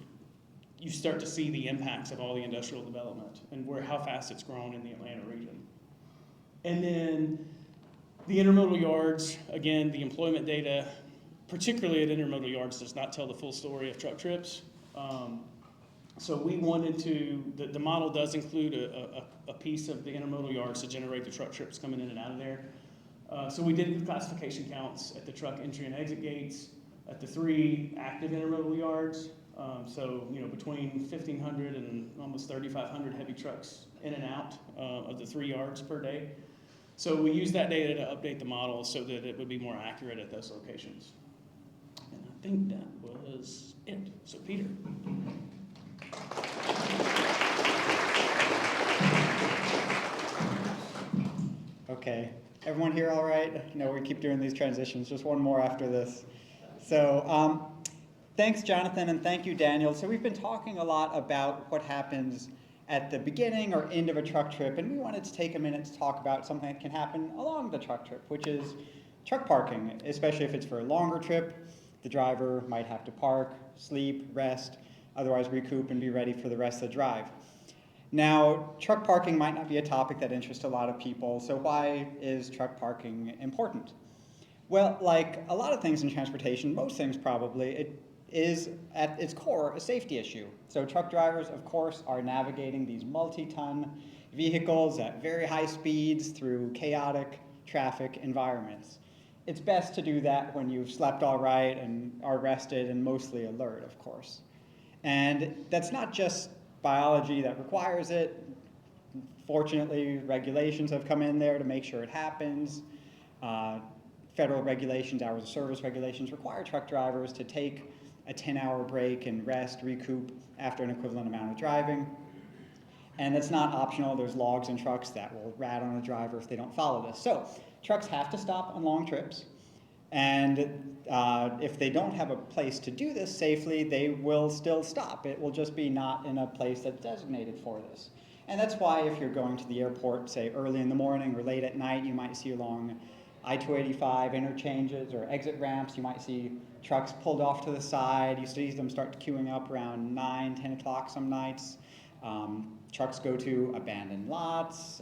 you start to see the impacts of all the industrial development and how fast it's grown in the Atlanta region. And then the intermodal yards, again, the employment data, particularly at intermodal yards, does not tell the full story of truck trips. So we wanted the model does include a piece of the intermodal yards to generate the truck trips coming in and out of there. So we did classification counts at the truck entry and exit gates, at the 3 active intermodal yards. So, between 1,500 and almost 3,500 heavy trucks in and out of the 3 yards per day. So we used that data to update the model so that it would be more accurate at those locations. And I think that was it. So Peter. Okay, everyone here all right? We keep doing these transitions, just one more after this. So thanks, Jonathan, and thank you, Daniel. So we've been talking a lot about what happens at the beginning or end of a truck trip, and we wanted to take a minute to talk about something that can happen along the truck trip, which is truck parking, especially if it's for a longer trip. The driver might have to park, sleep, rest, otherwise recoup and be ready for the rest of the drive. Now, truck parking might not be a topic that interests a lot of people, so why is truck parking important? Well, like a lot of things in transportation, most things probably, it is at its core a safety issue. So truck drivers, of course, are navigating these multi-ton vehicles at very high speeds through chaotic traffic environments. It's best to do that when you've slept all right and are rested and mostly alert, of course. And that's not just biology that requires it. Fortunately, regulations have come in there to make sure it happens. Federal regulations, hours of service regulations, require truck drivers to take a 10-hour break and rest, recoup after an equivalent amount of driving. And it's not optional. There's logs in trucks that will rat on a driver if they don't follow this. So trucks have to stop on long trips, and if they don't have a place to do this safely, they will still stop. It will just be not in a place that's designated for this. And that's why if you're going to the airport, say early in the morning or late at night, you might see along I-285 interchanges or exit ramps, you might see trucks pulled off to the side. You see them start queuing up around 9, 10 o'clock some nights. Trucks go to abandoned lots,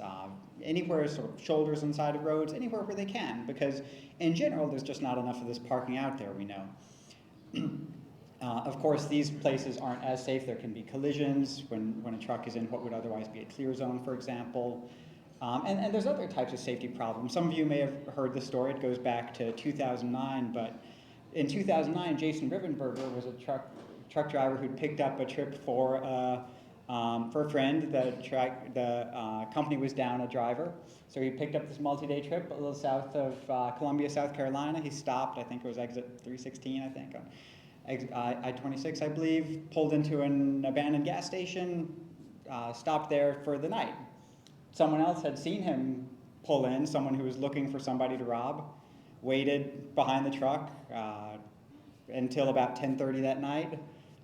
anywhere, sort of shoulders inside of roads, anywhere where they can, because in general, there's just not enough of this parking out there, we know. Of course, these places aren't as safe. There can be collisions when a truck is in what would otherwise be a clear zone, for example. And there's other types of safety problems. Some of you may have heard the story. It goes back to 2009, but in 2009, Jason Rivenberger was a truck driver who'd picked up a trip for a friend. The company was down a driver, so he picked up this multi-day trip a little south of Columbia, South Carolina. He stopped, I think it was exit 316, I think, on I-26, I believe, pulled into an abandoned gas station, stopped there for the night. Someone else had seen him pull in, someone who was looking for somebody to rob, waited behind the truck until about 10:30 that night,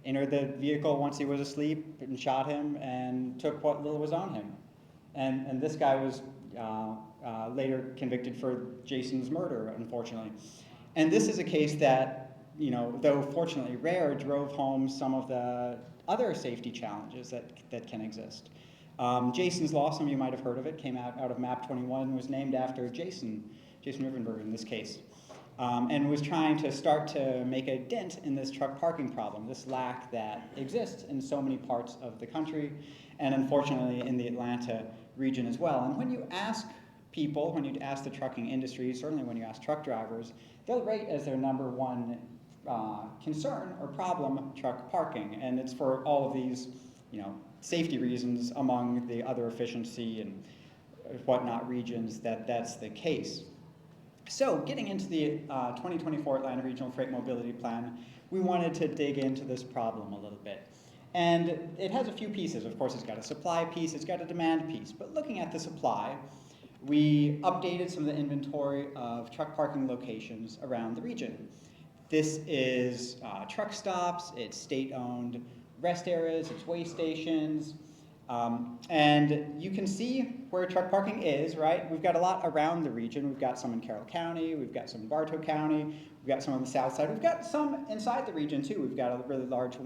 entered the vehicle once he was asleep and shot him and took what little was on him. And this guy was later convicted for Jason's murder, unfortunately. And this is a case that, you know, though fortunately rare, drove home some of the other safety challenges that can exist. Jason's Law, some of you might have heard of it, came out of MAP 21, was named after Jason Rivenberger in this case, and was trying to start to make a dent in this truck parking problem, this lack that exists in so many parts of the country, and unfortunately in the Atlanta region as well. And when you ask people, when you ask the trucking industry, certainly when you ask truck drivers, they'll rate as their number one concern or problem truck parking, and it's for all of these, you know, safety reasons among the other efficiency and whatnot regions that's the case. So getting into the 2024 Atlanta Regional Freight Mobility Plan, we wanted to dig into this problem a little bit. And it has a few pieces. Of course, it's got a supply piece, it's got a demand piece. But looking at the supply, we updated some of the inventory of truck parking locations around the region. This is truck stops, it's state-owned rest areas, it's weigh stations, and you can see where truck parking is, right? We've got a lot around the region. We've got some in Carroll County, we've got some in Bartow County, we've got some on the south side. We've got some inside the region too. We've got a really large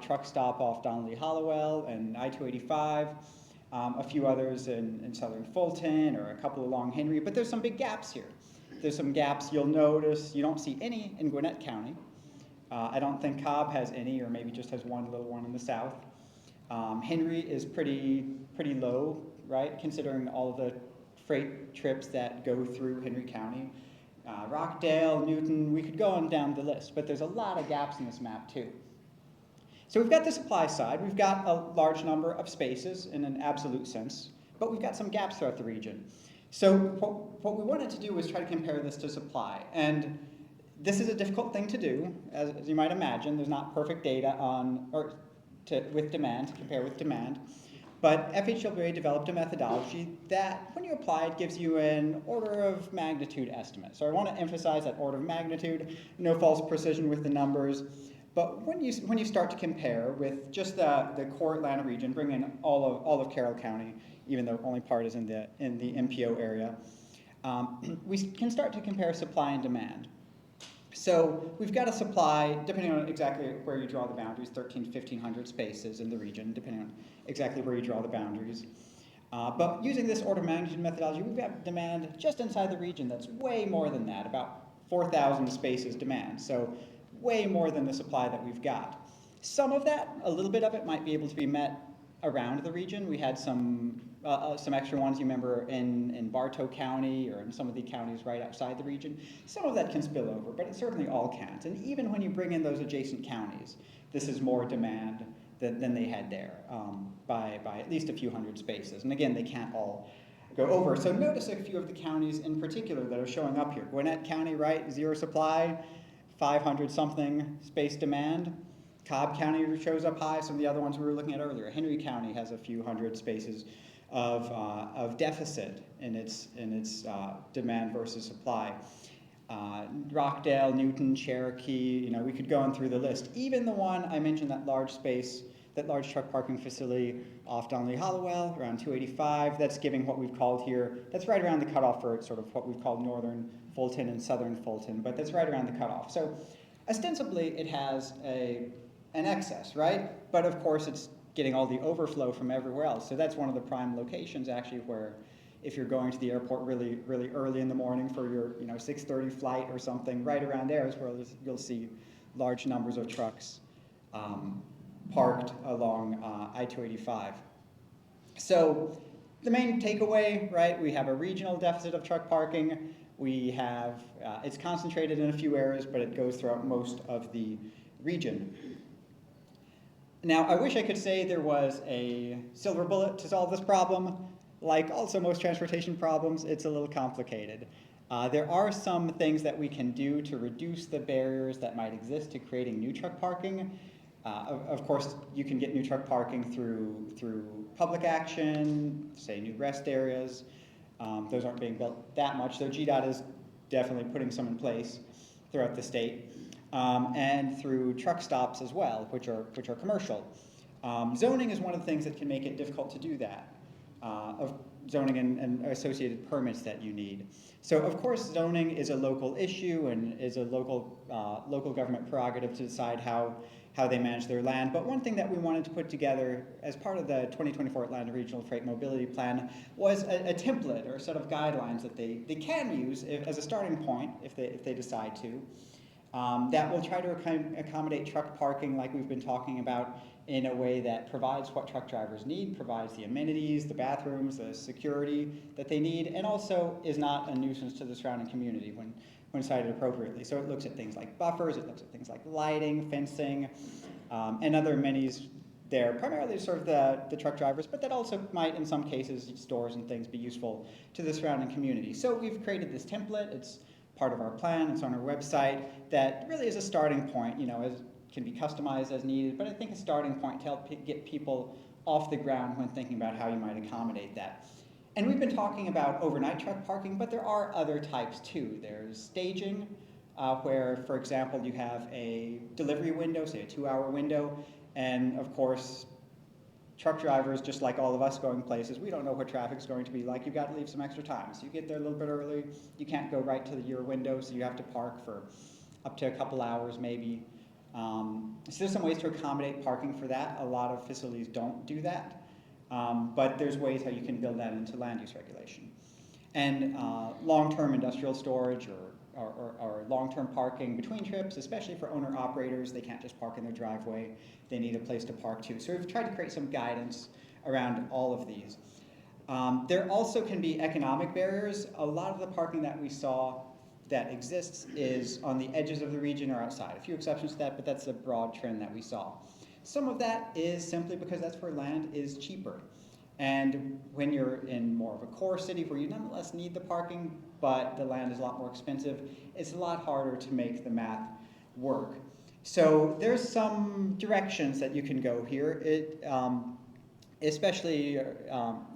truck stop off Donnelly Hollowell and I-285, a few others in southern Fulton, or a couple along Henry, but there's some big gaps here. There's some gaps you'll notice. You don't see any in Gwinnett County. I don't think Cobb has any, or maybe just has one little one in the south. Henry is pretty low, right, considering all of the freight trips that go through Henry County. Rockdale, Newton, we could go on down the list, but there's a lot of gaps in this map too. So we've got the supply side. We've got a large number of spaces in an absolute sense, but we've got some gaps throughout the region. So what we wanted to do was try to compare this to supply. And this is a difficult thing to do, as you might imagine. There's not perfect data with demand, to compare with demand. But FHWA developed a methodology that, when you apply it, gives you an order of magnitude estimate. So I want to emphasize that order of magnitude, no false precision with the numbers. But when you start to compare with just the core Atlanta region, bring in all of Carroll County, even though only part is in the MPO area, we can start to compare supply and demand. So we've got a supply, depending on exactly where you draw the boundaries, 1,300 to 1,500 spaces in the region, depending on exactly where you draw the boundaries. But using this order of magnitude methodology, we've got demand just inside the region that's way more than that, about 4,000 spaces demand. So way more than the supply that we've got. Some of that, a little bit of it, might be able to be met around the region. We had some extra ones, you remember, in Bartow County or in some of the counties right outside the region. Some of that can spill over, but it certainly all can't. And even when you bring in those adjacent counties, this is more demand than they had there by at least a few hundred spaces. And again, they can't all go over. So notice a few of the counties in particular that are showing up here. Gwinnett County, right, zero supply, 500 something space demand. Cobb County shows up high, some of the other ones we were looking at earlier. Henry County has a few hundred spaces of deficit in its demand versus supply. Rockdale, Newton, Cherokee, you know, we could go on through the list. Even the one I mentioned, that large truck parking facility off Donnelly Hollowell, around 285, that's giving what we've called here, that's right around the cutoff for sort of what we've called northern Fulton and southern Fulton, but that's right around the cutoff. So ostensibly it has an excess, right? But of course it's getting all the overflow from everywhere else. So that's one of the prime locations actually where if you're going to the airport really, really early in the morning for your 6:30 flight or something, right around there is where you'll see large numbers of trucks parked along I-285. So the main takeaway, right, we have a regional deficit of truck parking. We have, it's concentrated in a few areas, but it goes throughout most of the region. Now, I wish I could say there was a silver bullet to solve this problem. Like also most transportation problems, it's a little complicated. There are some things that we can do to reduce the barriers that might exist to creating new truck parking. Of course, you can get new truck parking through public action, say new rest areas. Those aren't being built that much, though GDOT is definitely putting some in place throughout the state. And through truck stops as well, which are commercial. Zoning is one of the things that can make it difficult to do that. Of zoning and associated permits that you need. So of course zoning is a local issue and is a local government prerogative to decide how they manage their land. But one thing that we wanted to put together as part of the 2024 Atlanta Regional Freight Mobility Plan was a template or a set of guidelines that they can use as a starting point if they decide to. That will try to accommodate truck parking like we've been talking about in a way that provides what truck drivers need, provides the amenities, the bathrooms, the security that they need, and also is not a nuisance to the surrounding community when cited appropriately. So it looks at things like buffers, it looks at things like lighting, fencing, and other amenities there, primarily to serve the truck drivers, but that also might, in some cases, stores and things be useful to the surrounding community. So we've created this template. It's part of our plan. It's on our website. That really is a starting point, as can be customized as needed, but I think a starting point to help get people off the ground when thinking about how you might accommodate that. And we've been talking about overnight truck parking, but there are other types too. There's staging, where, for example, you have a delivery window, say a 2-hour window, and of course, truck drivers, just like all of us going places, we don't know what traffic's going to be like. You've got to leave some extra time. So you get there a little bit early. You can't go right to your window, so you have to park for up to a couple hours maybe. So there's some ways to accommodate parking for that. A lot of facilities don't do that, but there's ways how you can build that into land use regulation. And long-term industrial storage or long-term parking between trips, especially for owner-operators, they can't just park in their driveway. They need a place to park too. So we've tried to create some guidance around all of these. There also can be economic barriers. A lot of the parking that we saw that exists is on the edges of the region or outside. A few exceptions to that, but that's a broad trend that we saw. Some of that is simply because that's where land is cheaper. And when you're in more of a core city where you nonetheless need the parking, but the land is a lot more expensive, it's a lot harder to make the math work. So there's some directions that you can go here. Especially,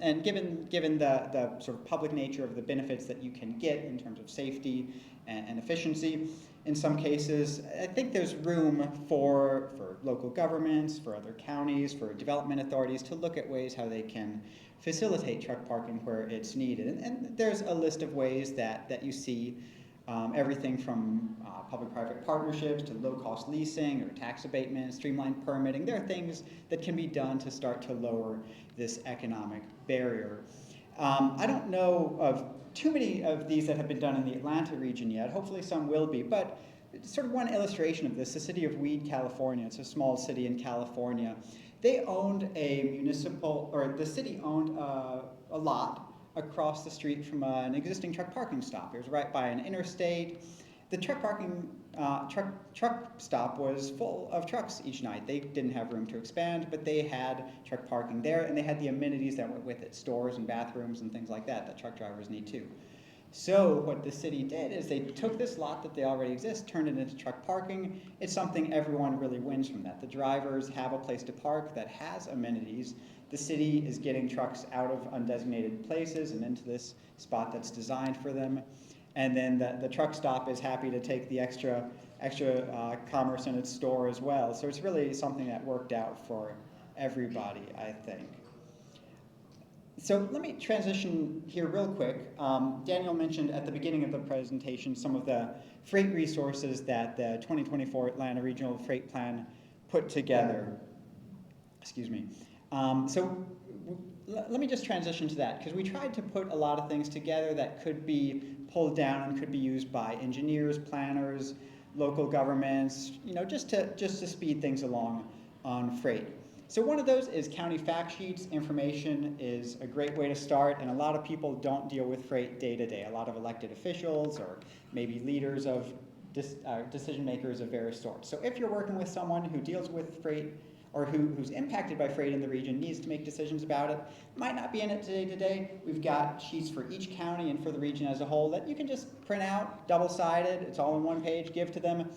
and given the sort of public nature of the benefits that you can get in terms of safety and efficiency, in some cases, I think there's room for local governments, for other counties, for development authorities to look at ways how they can facilitate truck parking where it's needed. And there's a list of ways that you see, everything from public-private partnerships to low-cost leasing or tax abatement, streamlined permitting. There are things that can be done to start to lower this economic barrier. I don't know of too many of these that have been done in the Atlanta region yet. Hopefully some will be, but sort of one illustration of this, the city of Weed, California. It's a small city in California. They owned the city owned a lot across the street from an existing truck parking stop. It was right by an interstate. The truck stop was full of trucks each night. They didn't have room to expand, but they had truck parking there, and they had the amenities that went with it, stores and bathrooms and things like that truck drivers need too. So what the city did is they took this lot that they already exist, turned it into truck parking. It's something everyone really wins from that. The drivers have a place to park that has amenities. The city is getting trucks out of undesignated places and into this spot that's designed for them. And then the truck stop is happy to take the extra commerce in its store as well. So it's really something that worked out for everybody, I think. So let me transition here real quick. Daniel mentioned at the beginning of the presentation some of the freight resources that the 2024 Atlanta Regional Freight Plan put together. Excuse me. Let me just transition to that, because we tried to put a lot of things together that could be pulled down and could be used by engineers, planners, local governments, just to speed things along on freight. So one of those is county fact sheets. Information is a great way to start, and a lot of people don't deal with freight day to day. A lot of elected officials or maybe leaders of decision makers of various sorts. So if you're working with someone who deals with freight or who's impacted by freight in the region, needs to make decisions about it, might not be in it day to day, we've got sheets for each county and for the region as a whole that you can just print out, double-sided, it's all in one page, give to them,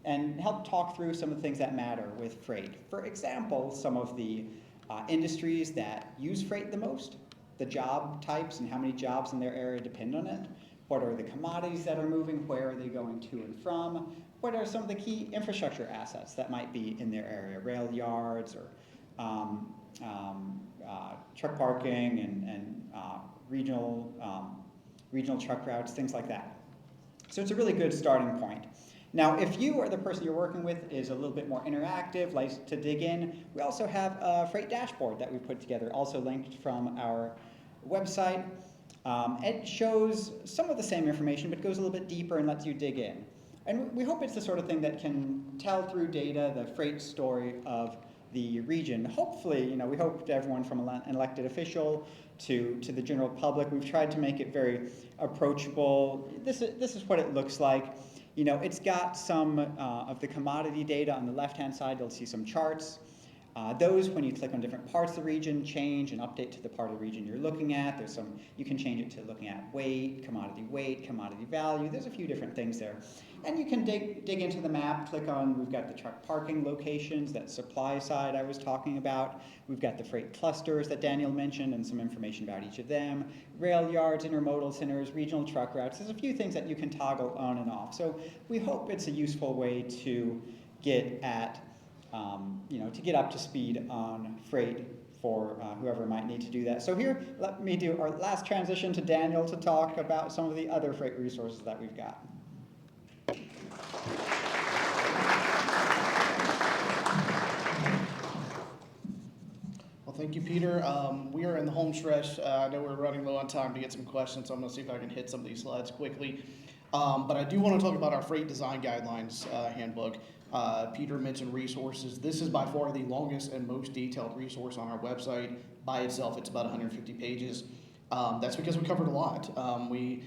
and help talk through some of the things that matter with freight. For example, some of the industries that use freight the most, the job types and how many jobs in their area depend on it, what are the commodities that are moving, where are they going to and from, what are some of the key infrastructure assets that might be in their area, rail yards or truck parking and regional truck routes, things like that. So it's a really good starting point. Now, if you or the person you're working with is a little bit more interactive, likes to dig in, we also have a freight dashboard that we put together, also linked from our website. It shows some of the same information, but goes a little bit deeper and lets you dig in. And we hope it's the sort of thing that can tell through data the freight story of the region. Hopefully, we hope to everyone from an elected official to the general public. We've tried to make it very approachable. This is what it looks like. It's got some of the commodity data on the left-hand side. You'll see some charts. Those, when you click on different parts of the region, change and update to the part of the region you're looking at. You can change it to looking at weight, commodity value. There's a few different things there. And you can dig into the map, click on, we've got the truck parking locations, that supply side I was talking about. We've got the freight clusters that Daniel mentioned and some information about each of them. Rail yards, intermodal centers, regional truck routes. There's a few things that you can toggle on and off. So we hope it's a useful way to get at to get up to speed on freight for whoever might need to do that. So here, let me do our last transition to Daniel to talk about some of the other freight resources that we've got. Well, thank you, Peter. We are in the home stretch. I know we're running low on time to get some questions, so I'm going to see if I can hit some of these slides quickly. But I do want to talk about our Freight Design Guidelines handbook. Peter mentioned resources. This is by far the longest and most detailed resource on our website. By itself, it's about 150 pages. That's because we covered a lot. We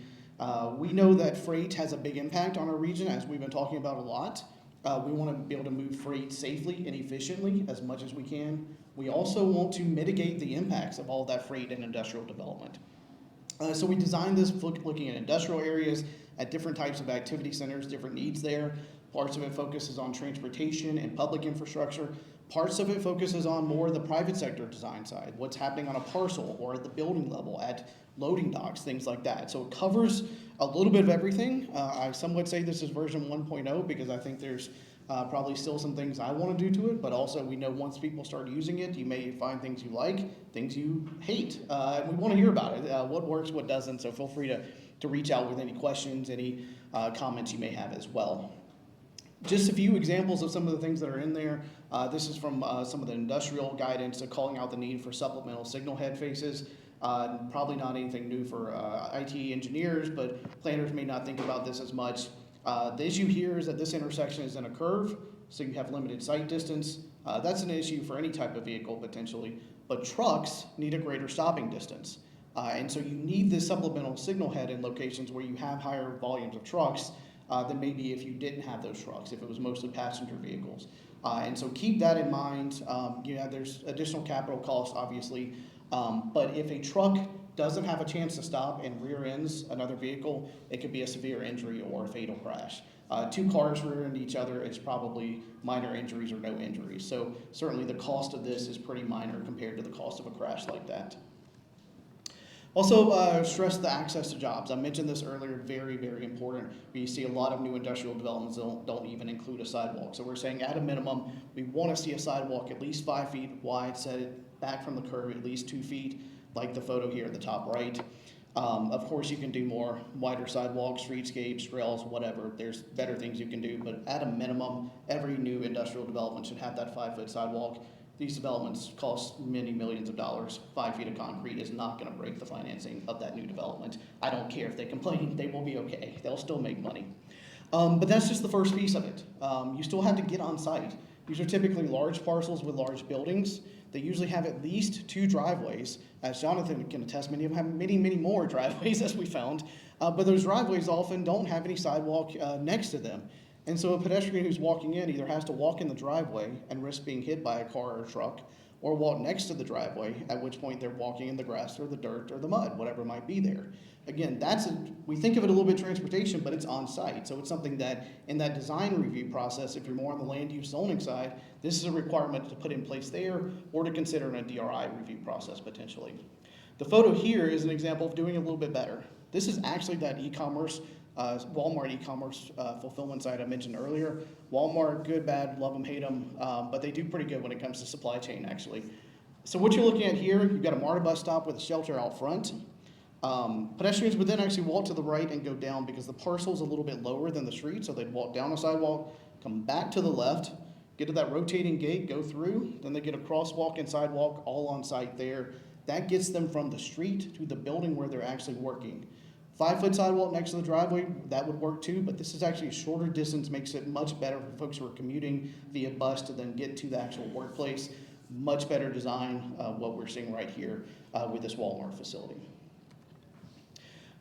know that freight has a big impact on our region, as we've been talking about a lot. We want to be able to move freight safely and efficiently as much as we can. We also want to mitigate the impacts of all that freight and industrial development. So we designed this looking at industrial areas, at different types of activity centers, different needs there. Parts of it focuses on transportation and public infrastructure. Parts of it focuses on more the private sector design side, what's happening on a parcel or at the building level, at loading docks, things like that. So it covers a little bit of everything. Some would say this is version 1.0 because I think there's probably still some things I want to do to it, but also we know once people start using it, you may find things you like, things you hate. And we want to hear about it, what works, what doesn't, so feel free to reach out with any questions, any comments you may have as well. Just a few examples of some of the things that are in there. This is from some of the industrial guidance, calling out the need for supplemental signal head faces. Probably not anything new for IT engineers, but planners may not think about this as much. The issue here is that this intersection is in a curve, so you have limited sight distance. That's an issue for any type of vehicle potentially, but trucks need a greater stopping distance. And so you need this supplemental signal head in locations where you have higher volumes of trucks than maybe if you didn't have those trucks, if it was mostly passenger vehicles. And so keep that in mind. There's additional capital costs, obviously, but if a truck doesn't have a chance to stop and rear ends another vehicle, it could be a severe injury or a fatal crash. Two cars rear end each other, it's probably minor injuries or no injuries. So certainly the cost of this is pretty minor compared to the cost of a crash like that. Also, stress the access to jobs. I mentioned this earlier, very, very important. We see a lot of new industrial developments don't even include a sidewalk. So we're saying at a minimum, we want to see a sidewalk at least 5 feet wide, set it back from the curb at least 2 feet, like the photo here at the top right. Of course, you can do more, wider sidewalks, streetscapes, rails, whatever. There's better things you can do, but at a minimum, every new industrial development should have that 5-foot sidewalk. These developments cost many millions of dollars. 5 feet of concrete is not going to break the financing of that new development. I don't care if they complain, they will be okay. They'll still make money. But that's just the first piece of it. You still have to get on site. These are typically large parcels with large buildings. They usually have at least 2 driveways. As Jonathan can attest, many of them have many, many more driveways, as we found. But those driveways often don't have any sidewalk next to them. And so a pedestrian who's walking in either has to walk in the driveway and risk being hit by a car or a truck, or walk next to the driveway, at which point they're walking in the grass or the dirt or the mud, whatever might be there. Again, we think of it a little bit transportation, but it's on site. So it's something that in that design review process, if you're more on the land use zoning side, this is a requirement to put in place there or to consider in a DRI review process potentially. The photo here is an example of doing a little bit better. This is actually that e-commerce Walmart e-commerce fulfillment site I mentioned earlier. Walmart, good, bad, love them, hate them, but they do pretty good when it comes to supply chain actually. So what you're looking at here, you've got a MARTA bus stop with a shelter out front. Pedestrians would then actually walk to the right and go down because the parcel's a little bit lower than the street, so they'd walk down a sidewalk, come back to the left, get to that rotating gate, go through, then they get a crosswalk and sidewalk all on site there. That gets them from the street to the building where they're actually working. 5-foot sidewalk next to the driveway, that would work too, but this is actually a shorter distance, makes it much better for folks who are commuting via bus to then get to the actual workplace. Much better design, what we're seeing right here with this Walmart facility.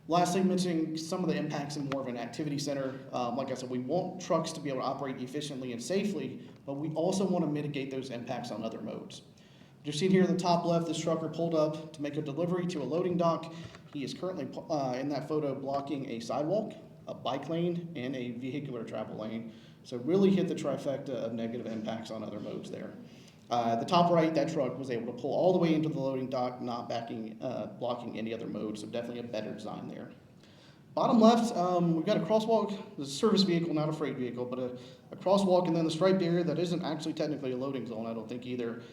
Lastly, mentioning some of the impacts in more of an activity center. Like I said, we want trucks to be able to operate efficiently and safely, but we also want to mitigate those impacts on other modes. You're seeing here in the top left, this trucker pulled up to make a delivery to a loading dock. He is currently in that photo blocking a sidewalk, a bike lane, and a vehicular travel lane. So really hit the trifecta of negative impacts on other modes there. The top right, that truck was able to pull all the way into the loading dock, not blocking any other mode, so definitely a better design there. Bottom left, we've got a crosswalk. It's a service vehicle, not a freight vehicle, but a crosswalk and then the striped area that isn't actually technically a loading zone, I don't think either.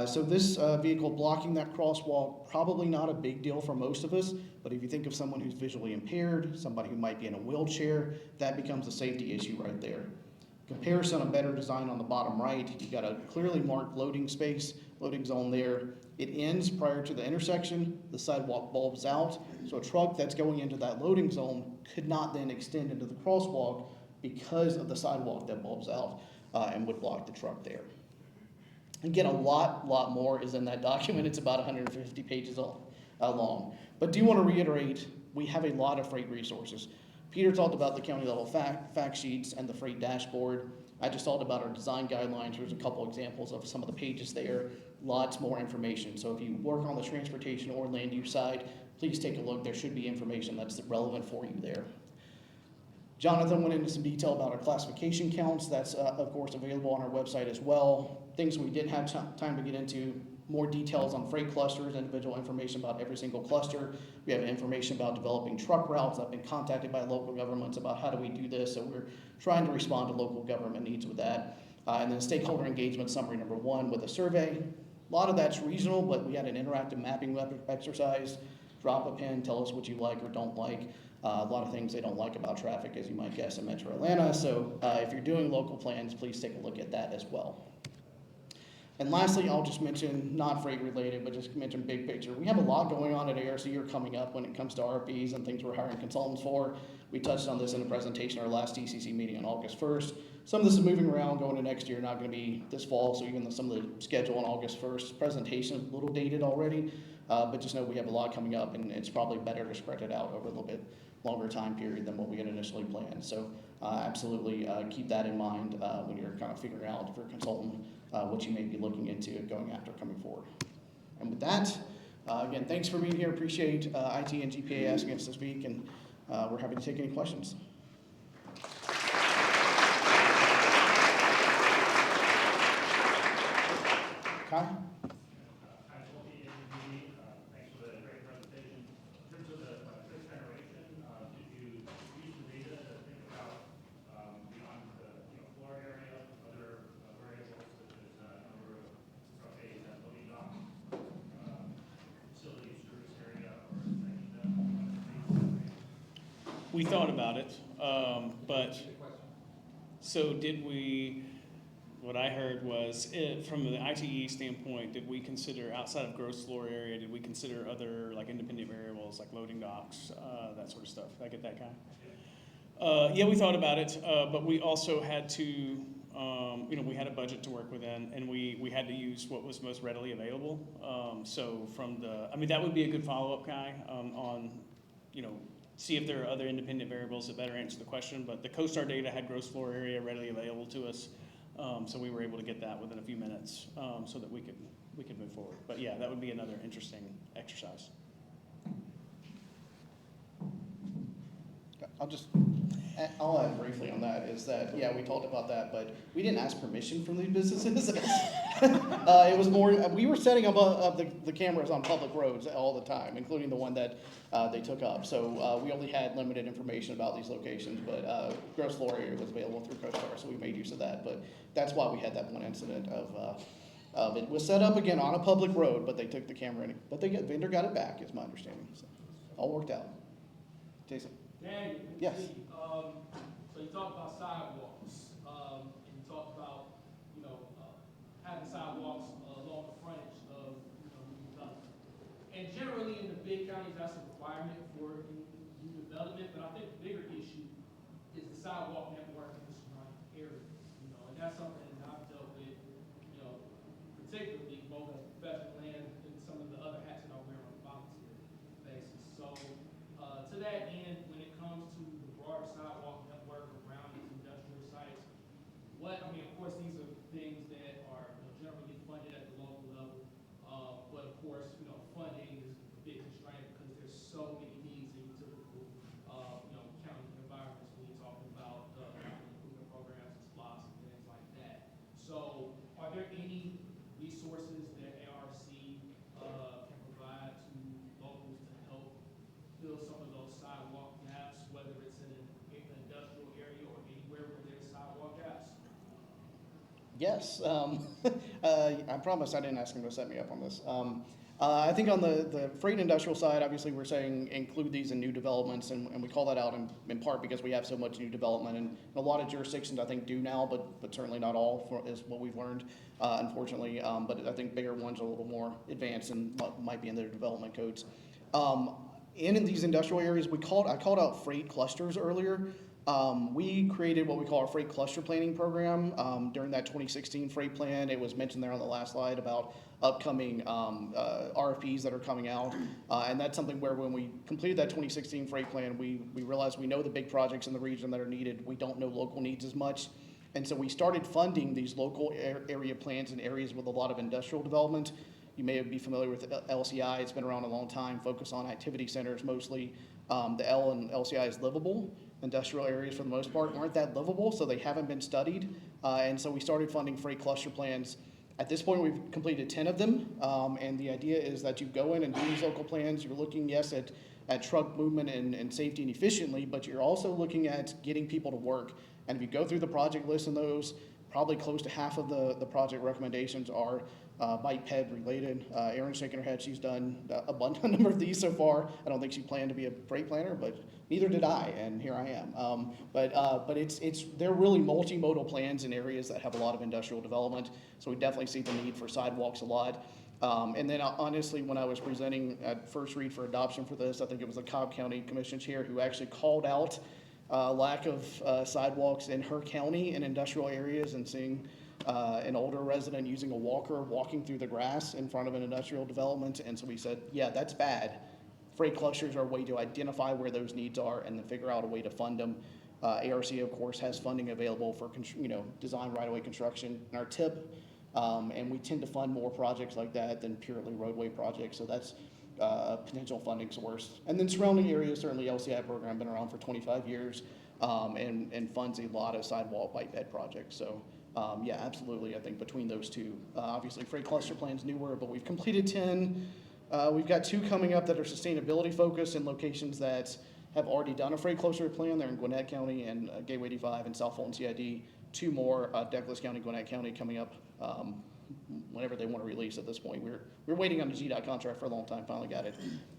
So this vehicle blocking that crosswalk, probably not a big deal for most of us, but if you think of someone who's visually impaired, somebody who might be in a wheelchair, that becomes a safety issue right there. Comparison, a better design on the bottom right, you've got a clearly marked loading space, loading zone there. It ends prior to the intersection, the sidewalk bulbs out, so a truck that's going into that loading zone could not then extend into the crosswalk because of the sidewalk that bulbs out and would block the truck there. Again, a lot more is in that document. It's about 150 pages long. But do want to reiterate, we have a lot of freight resources. Peter talked about the county level fact sheets and the freight dashboard. I just talked about our design guidelines. There's a couple examples of some of the pages there. Lots more information. So if you work on the transportation or land use side, please take a look. There should be information that's relevant for you there. Jonathan went into some detail about our classification counts. That's, of course, available on our website as well. Things we didn't have time to get into, more details on freight clusters, individual information about every single cluster. We have information about developing truck routes. I've been contacted by local governments about how do we do this, so we're trying to respond to local government needs with that. And then stakeholder engagement summary number 1 with a survey. A lot of that's regional, but we had an interactive mapping exercise. Drop a pin, tell us what you like or don't like. A lot of things they don't like about traffic, as you might guess, in Metro Atlanta. So if you're doing local plans, please take a look at that as well. And lastly, I'll just mention, not freight related, but just mention big picture. We have a lot going on at ARC or coming up when it comes to RFPs and things we're hiring consultants for. We touched on this in a presentation at our last DCC meeting on August 1st. Some of this is moving around going to next year, not going to be this fall, so even though some of the schedule on August 1st presentation is a little dated already, but just know we have a lot coming up, and it's probably better to spread it out over a little bit longer time period than what we had initially planned. So absolutely keep that in mind when you're kind of figuring out, if you're a consultant, what you may be looking into going after coming forward. And with that, Again, thanks for being here. Appreciate IT and GPA asking us to speak, and we're happy to take any questions. Kai? Thanks for the great presentation. In terms of the fifth generation, did you use the data to think about beyond the floor area, other variables such as number of truck bays and loading docks, facilities, service area, or any of them? We thought about it, but, so did we, what I heard was, from the ITE standpoint, did we consider, outside of gross floor area, did we consider other like independent variables like loading docks, that sort of stuff? Did I get that kind? Yeah, we thought about it, but we also had to, we had a budget to work within, and we had to use what was most readily available. So from the, that would be a good follow-up, Kai, on, see if there are other independent variables that better answer the question. But the CoStar data had gross floor area readily available to us. So we were able to get that within a few minutes, so that we could move forward. But yeah, that would be another interesting exercise. I'll add briefly on that, is that, yeah, we talked about that, but we didn't ask permission from these businesses. It was more, we were setting up the cameras on public roads all the time, including the one that they took up. So we only had limited information about these locations, but gross floor area was available through CoStar, so we made use of that. But that's why we had that one incident of it was set up again on a public road, but they took the camera in, but the vendor got it back, is my understanding. So all worked out. Jason? Daniel, Yes. So you talked about sidewalks, and you talked about, having sidewalks along the frontage of, new development. And generally in the big counties, that's a requirement for new development, but I think the bigger issue is the sidewalk network in the surrounding areas, and that's something that I've dealt with, particularly both as a professional and some of the other hats that I wear on a volunteer basis. So, to that end, when it comes to the broader sidewalk network around these industrial sites, of course, these are things that are generally funded at the local level, but of course, funding is a big constraint because there's so many needs in your typical, county environments when you're talking about improvement programs and SPLOST and things like that. So, are there any resources that ARC can provide to locals to help fill some of those sidewalk gaps, whether it's in an industrial area or anywhere where there's sidewalk gaps? Yes. I promise I didn't ask him to set me up on this. I think on the freight and industrial side, obviously we're saying include these in new developments, and we call that out in part because we have so much new development, and a lot of jurisdictions I think do now, but certainly not all, is what we've learned, unfortunately. But I think bigger ones are a little more advanced and might be in their development codes. In these industrial areas, I called out freight clusters earlier. We created what we call our freight cluster planning program during that 2016 freight plan. It was mentioned there on the last slide about upcoming RFPs that are coming out. And that's something where when we completed that 2016 freight plan, we realized we know the big projects in the region that are needed. We don't know local needs as much. And so we started funding these local area plans in areas with a lot of industrial development. You may be familiar with LCI. It's been around a long time, focused on activity centers mostly. The L in LCI is livable. Industrial areas, for the most part, aren't that livable, so they haven't been studied. And so we started funding freight cluster plans. At this point, we've completed 10 of them. And the idea is that you go in and do these local plans. You're looking, yes, at truck movement and safety and efficiently, but you're also looking at getting people to work. And if you go through the project list in those, probably close to half of the project recommendations are bike ped related. Erin's shaking her head. She's done a number of these so far. I don't think she planned to be a freight planner, but neither did I, and here I am. But they're really multimodal plans in areas that have a lot of industrial development. So we definitely see the need for sidewalks a lot. And then honestly, when I was presenting at first read for adoption for this, I think it was the Cobb County Commission chair who actually called out lack of sidewalks in her county in industrial areas, and seeing an older resident using a walker walking through the grass in front of an industrial development. And so we said, yeah, that's bad. Freight clusters are a way to identify where those needs are and then figure out a way to fund them. ARC, of course, has funding available for design right-of-way construction in our TIP, and we tend to fund more projects like that than purely roadway projects. So that's potential funding source. And then surrounding areas, certainly LCI program, been around for 25 years, and funds a lot of sidewalk bike bed projects. So yeah, absolutely, I think between those two, obviously freight cluster plan's newer, but we've completed 10. We've got 2 coming up that are sustainability focused in locations that have already done a freight cluster plan. They're in Gwinnett County and Gateway 85 and South Fulton CID. 2 more, Douglas County, Gwinnett County coming up whenever they want to release at this point. We're waiting on the GDOT contract for a long time, finally got it.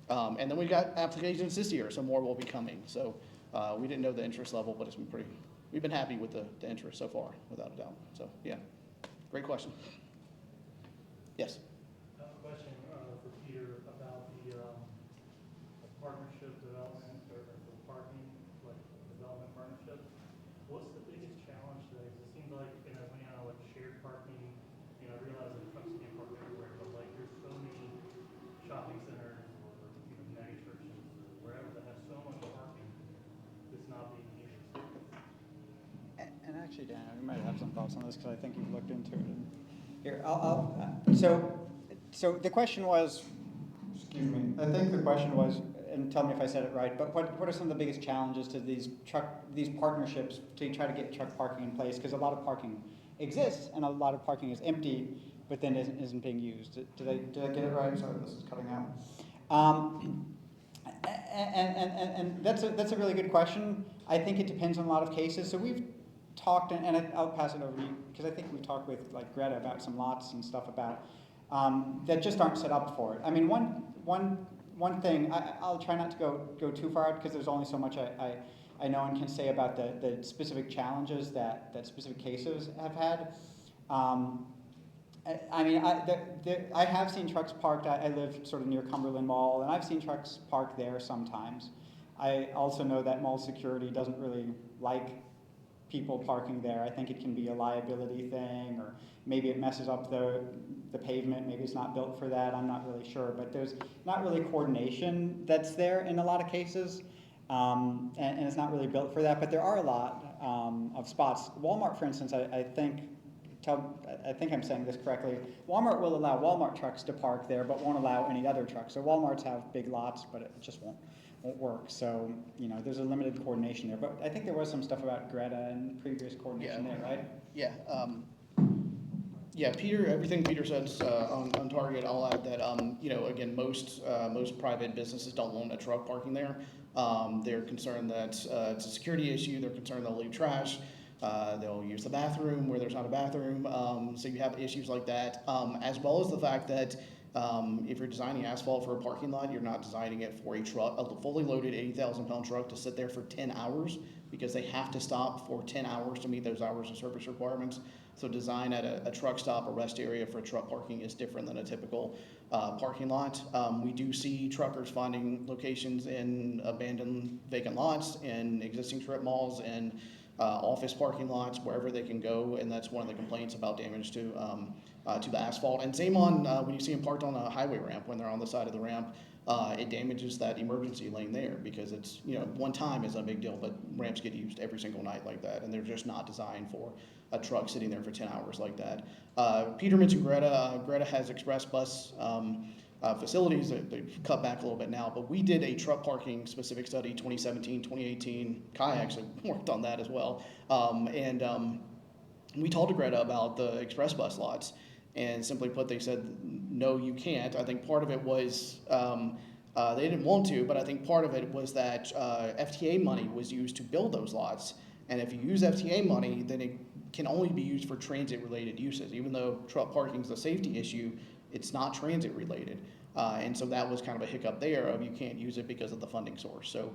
And then we've got applications this year, so more will be coming. So we didn't know the interest level, but it's been we've been happy with the interest so far, without a doubt. So yeah, great question. Yes? I have a question for Peter about the partnership development or the parking, like development partnership. What's the biggest challenge today? 'Cause it seems like in Atlanta, like shared parking, I realize that trucks can't park everywhere, but like there's so many shopping centers or mega churches or wherever that have so much parking that's not being used. And actually, Dan, you might have some thoughts on this because I think you've looked into it. Here, so the question was, excuse me, I think the question was, and tell me if I said it right, but what are some of the biggest challenges to these partnerships to try to get truck parking in place? Because a lot of parking exists and a lot of parking is empty, but then isn't being used. Did I get it right? Sorry, this is cutting out. And that's a really good question. I think it depends on a lot of cases. So we've talked, and I'll pass it over to you, because I think we talked with like Greta about some lots and stuff about that just aren't set up for it. I mean, one thing, I'll try not to go too far out because there's only so much I know and can say about the specific challenges that specific cases have had. I mean, I have seen trucks parked. I live sort of near Cumberland Mall, and I've seen trucks parked there sometimes. I also know that mall security doesn't really like people parking there. I think it can be a liability thing, or maybe it messes up the pavement. Maybe it's not built for that. I'm not really sure. But there's not really coordination that's there in a lot of cases, and it's not really built for that. But there are a lot of spots. Walmart, for instance, I think I'm saying this correctly. Walmart will allow Walmart trucks to park there, but won't allow any other trucks. So Walmarts have big lots, but it just won't work. So, there's a limited coordination there. But I think there was some stuff about Greta and previous coordination there, right? Yeah. Yeah, Peter, everything Peter says on target. I'll add that, again, most private businesses don't want a truck parking there. They're concerned that it's a security issue. They're concerned they'll leave trash. They'll use the bathroom where there's not a bathroom. So you have issues like that, as well as the fact that if you're designing asphalt for a parking lot, you're not designing it for a fully loaded 80,000-pound truck to sit there for 10 hours because they have to stop for 10 hours to meet those hours of service requirements. So design at a truck stop or rest area for truck parking is different than a typical parking lot. We do see truckers finding locations in abandoned vacant lots, in existing strip malls, and office parking lots, wherever they can go, and that's one of the complaints about damage to the asphalt. And same on when you see them parked on a highway ramp, when they're on the side of the ramp, it damages that emergency lane there because it's, one time is a big deal, but ramps get used every single night like that, and they're just not designed for a truck sitting there for 10 hours like that. Peter mentioned Greta. Greta has express bus facilities. They've cut back a little bit now, but we did a truck parking specific study 2017, 2018. Kai actually worked on that as well. We talked to Greta about the express bus lots, and simply put, they said, no, you can't. I think part of it was they didn't want to, but I think part of it was that FTA money was used to build those lots. And if you use FTA money, then it can only be used for transit-related uses. Even though truck parking is a safety issue, it's not transit-related. And so that was kind of a hiccup there of you can't use it because of the funding source. So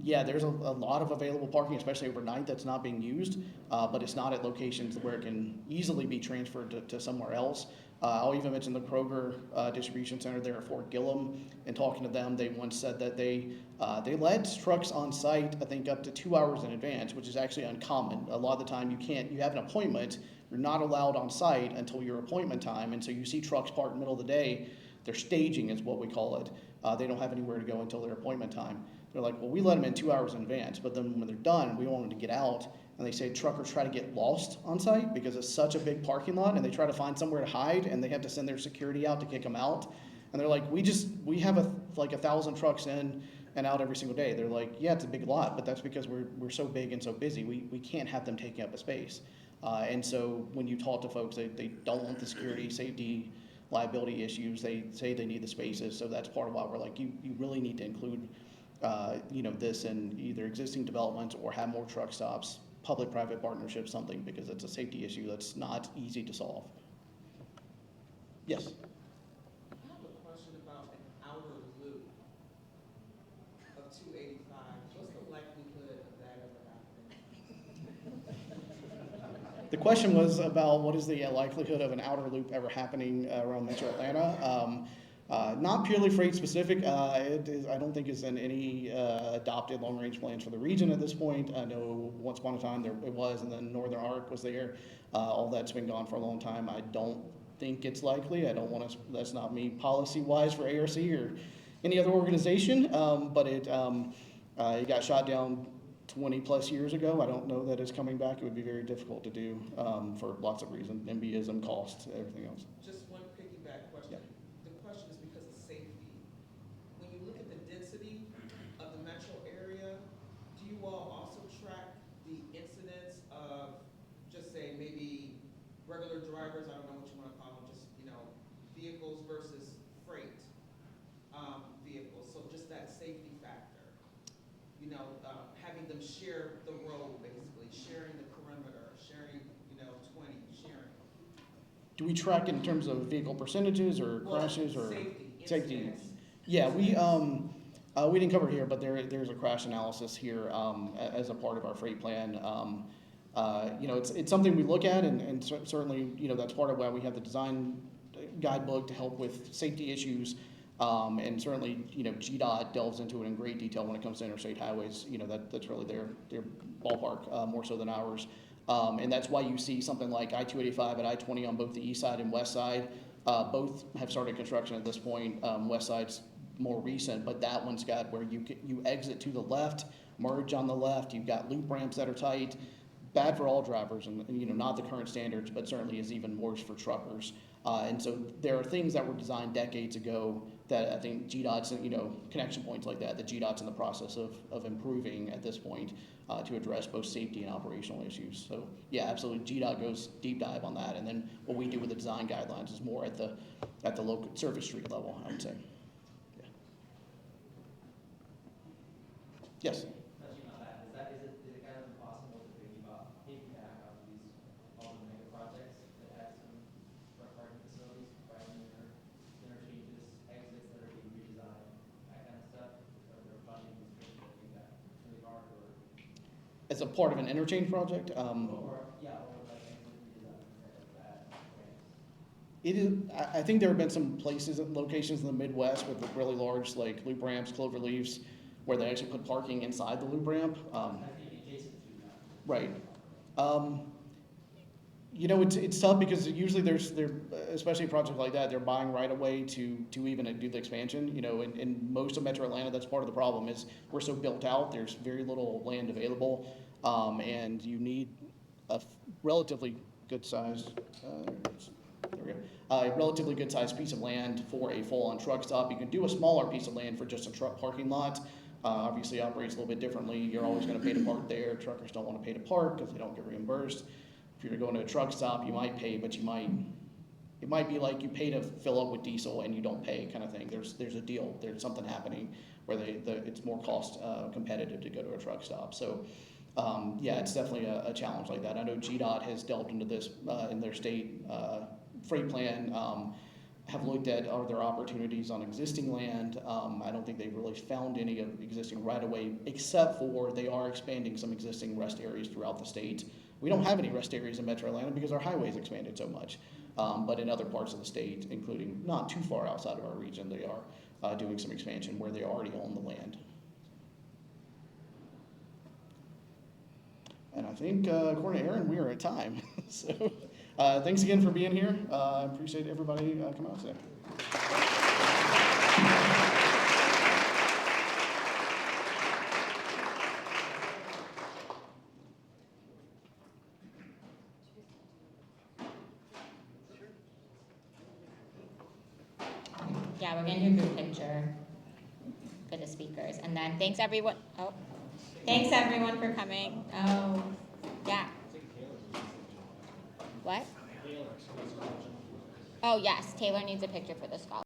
yeah, there's a lot of available parking, especially overnight, that's not being used, but it's not at locations where it can easily be transferred to somewhere else. I'll even mention the Kroger distribution center there at Fort Gillem. And talking to them, they once said that they let trucks on site, I think, up to 2 hours in advance, which is actually uncommon. A lot of the time, you have an appointment, you're not allowed on site until your appointment time, and so you see trucks parked in the middle of the day. They're staging is what we call it. They don't have anywhere to go until their appointment time. They're like, well, we let them in 2 hours in advance, but then when they're done, we want them to get out. And they say truckers try to get lost on site because it's such a big parking lot, and they try to find somewhere to hide, and they have to send their security out to kick them out. And they're like, we have like 1,000 trucks in and out every single day. They're like, yeah, it's a big lot, but that's because we're so big and so busy. We can't have them taking up a space. And so when you talk to folks, they don't want the security, safety, liability issues. They say they need the spaces. So that's part of why we're like, you really need to include, this in either existing developments or have more truck stops, public-private partnerships, something, because it's a safety issue that's not easy to solve. Yes. I have a question about an outer loop of 285. What's the likelihood of that ever happening? The question was about what is the likelihood of an outer loop ever happening around Metro Atlanta. Not purely freight specific. It is, I don't think it's in any adopted long-range plans for the region at this point. I know once upon a time there it was, and then Northern Arc was there. All that's been gone for a long time. I don't think it's likely. I don't want to, that's not me policy-wise for ARC or any other organization, but it got shot down 20 plus years ago. I don't know that it's coming back. It would be very difficult to do for lots of reasons, NIMBYism, cost, everything else. Just one piggyback question. Yeah. The question is because of safety. When you look at the density of the metro area, do you all also track the incidence of, just say, maybe regular drivers, I don't know what you want to call them, just, vehicles versus freight vehicles? So just that safety factor, having them share the road, basically, sharing the perimeter, sharing, 20, sharing. Do we track in terms of vehicle percentages or crashes or Safety. Incidents. Yeah, we didn't cover it here, but there's a crash analysis here as a part of our freight plan. It's something we look at, and certainly that's part of why we have the design guidebook to help with safety issues. And certainly, GDOT delves into it in great detail when it comes to interstate highways. That's really their ballpark, more so than ours. And that's why you see something like I-285 and I-20 on both the east side and west side. Both have started construction at this point. West side's more recent, but that one's got where you exit to the left, merge on the left. You've got loop ramps that are tight. Bad for all drivers, and not the current standards, but certainly is even worse for truckers. And so there are things that were designed decades ago that I think GDOT's, connection points like that GDOT's in the process of improving at this point to address both safety and operational issues. So yeah, absolutely, GDOT goes deep dive on that, and then what we do with the design guidelines is more at the local surface street level, I would say. Yeah. Yes. Touching on that, is it kind of impossible to piggyback off all the mega projects that have some parking facilities, providing interchanges, exits that are being redesigned, that kind of stuff? Are there funding constraints that do that really hard, or? As a part of an interchange project? Or like exit redesign, like that. It is. I think there have been some places, locations in the Midwest with really large, like loop ramps, clover leaves, where they actually put parking inside the loop ramp. Right. It's tough because usually they're especially a project like that, they're buying right away to even do the expansion. In most of Metro Atlanta, that's part of the problem is we're so built out. There's very little land available, and you need a relatively good size. A relatively good sized piece of land for a full-on truck stop. You can do a smaller piece of land for just a truck parking lot. Obviously operates a little bit differently. You're always going to pay to park there. Truckers don't want to pay to park because they don't get reimbursed. If you're going to a truck stop, you might pay, but it might be like you pay to fill up with diesel and you don't pay kind of thing. There's a deal. There's something happening where it's more cost competitive to go to a truck stop. So it's definitely a challenge like that. I know GDOT has delved into this in their state freight plan. Have looked at are there opportunities on existing land. I don't think they've really found any of existing right away, except for they are expanding some existing rest areas throughout the state. We don't have any rest areas in Metro Atlanta because our highways expanded so much. But in other parts of the state, including not too far outside of our region, they are doing some expansion where they already own the land. And I think, according to Aaron, we are at time. So thanks again for being here. I appreciate everybody coming out today. Yeah, we're gonna do a group picture for the speakers, and then thanks everyone for coming. Oh, yeah. What? Oh, yes, Taylor needs a picture for the scholarship.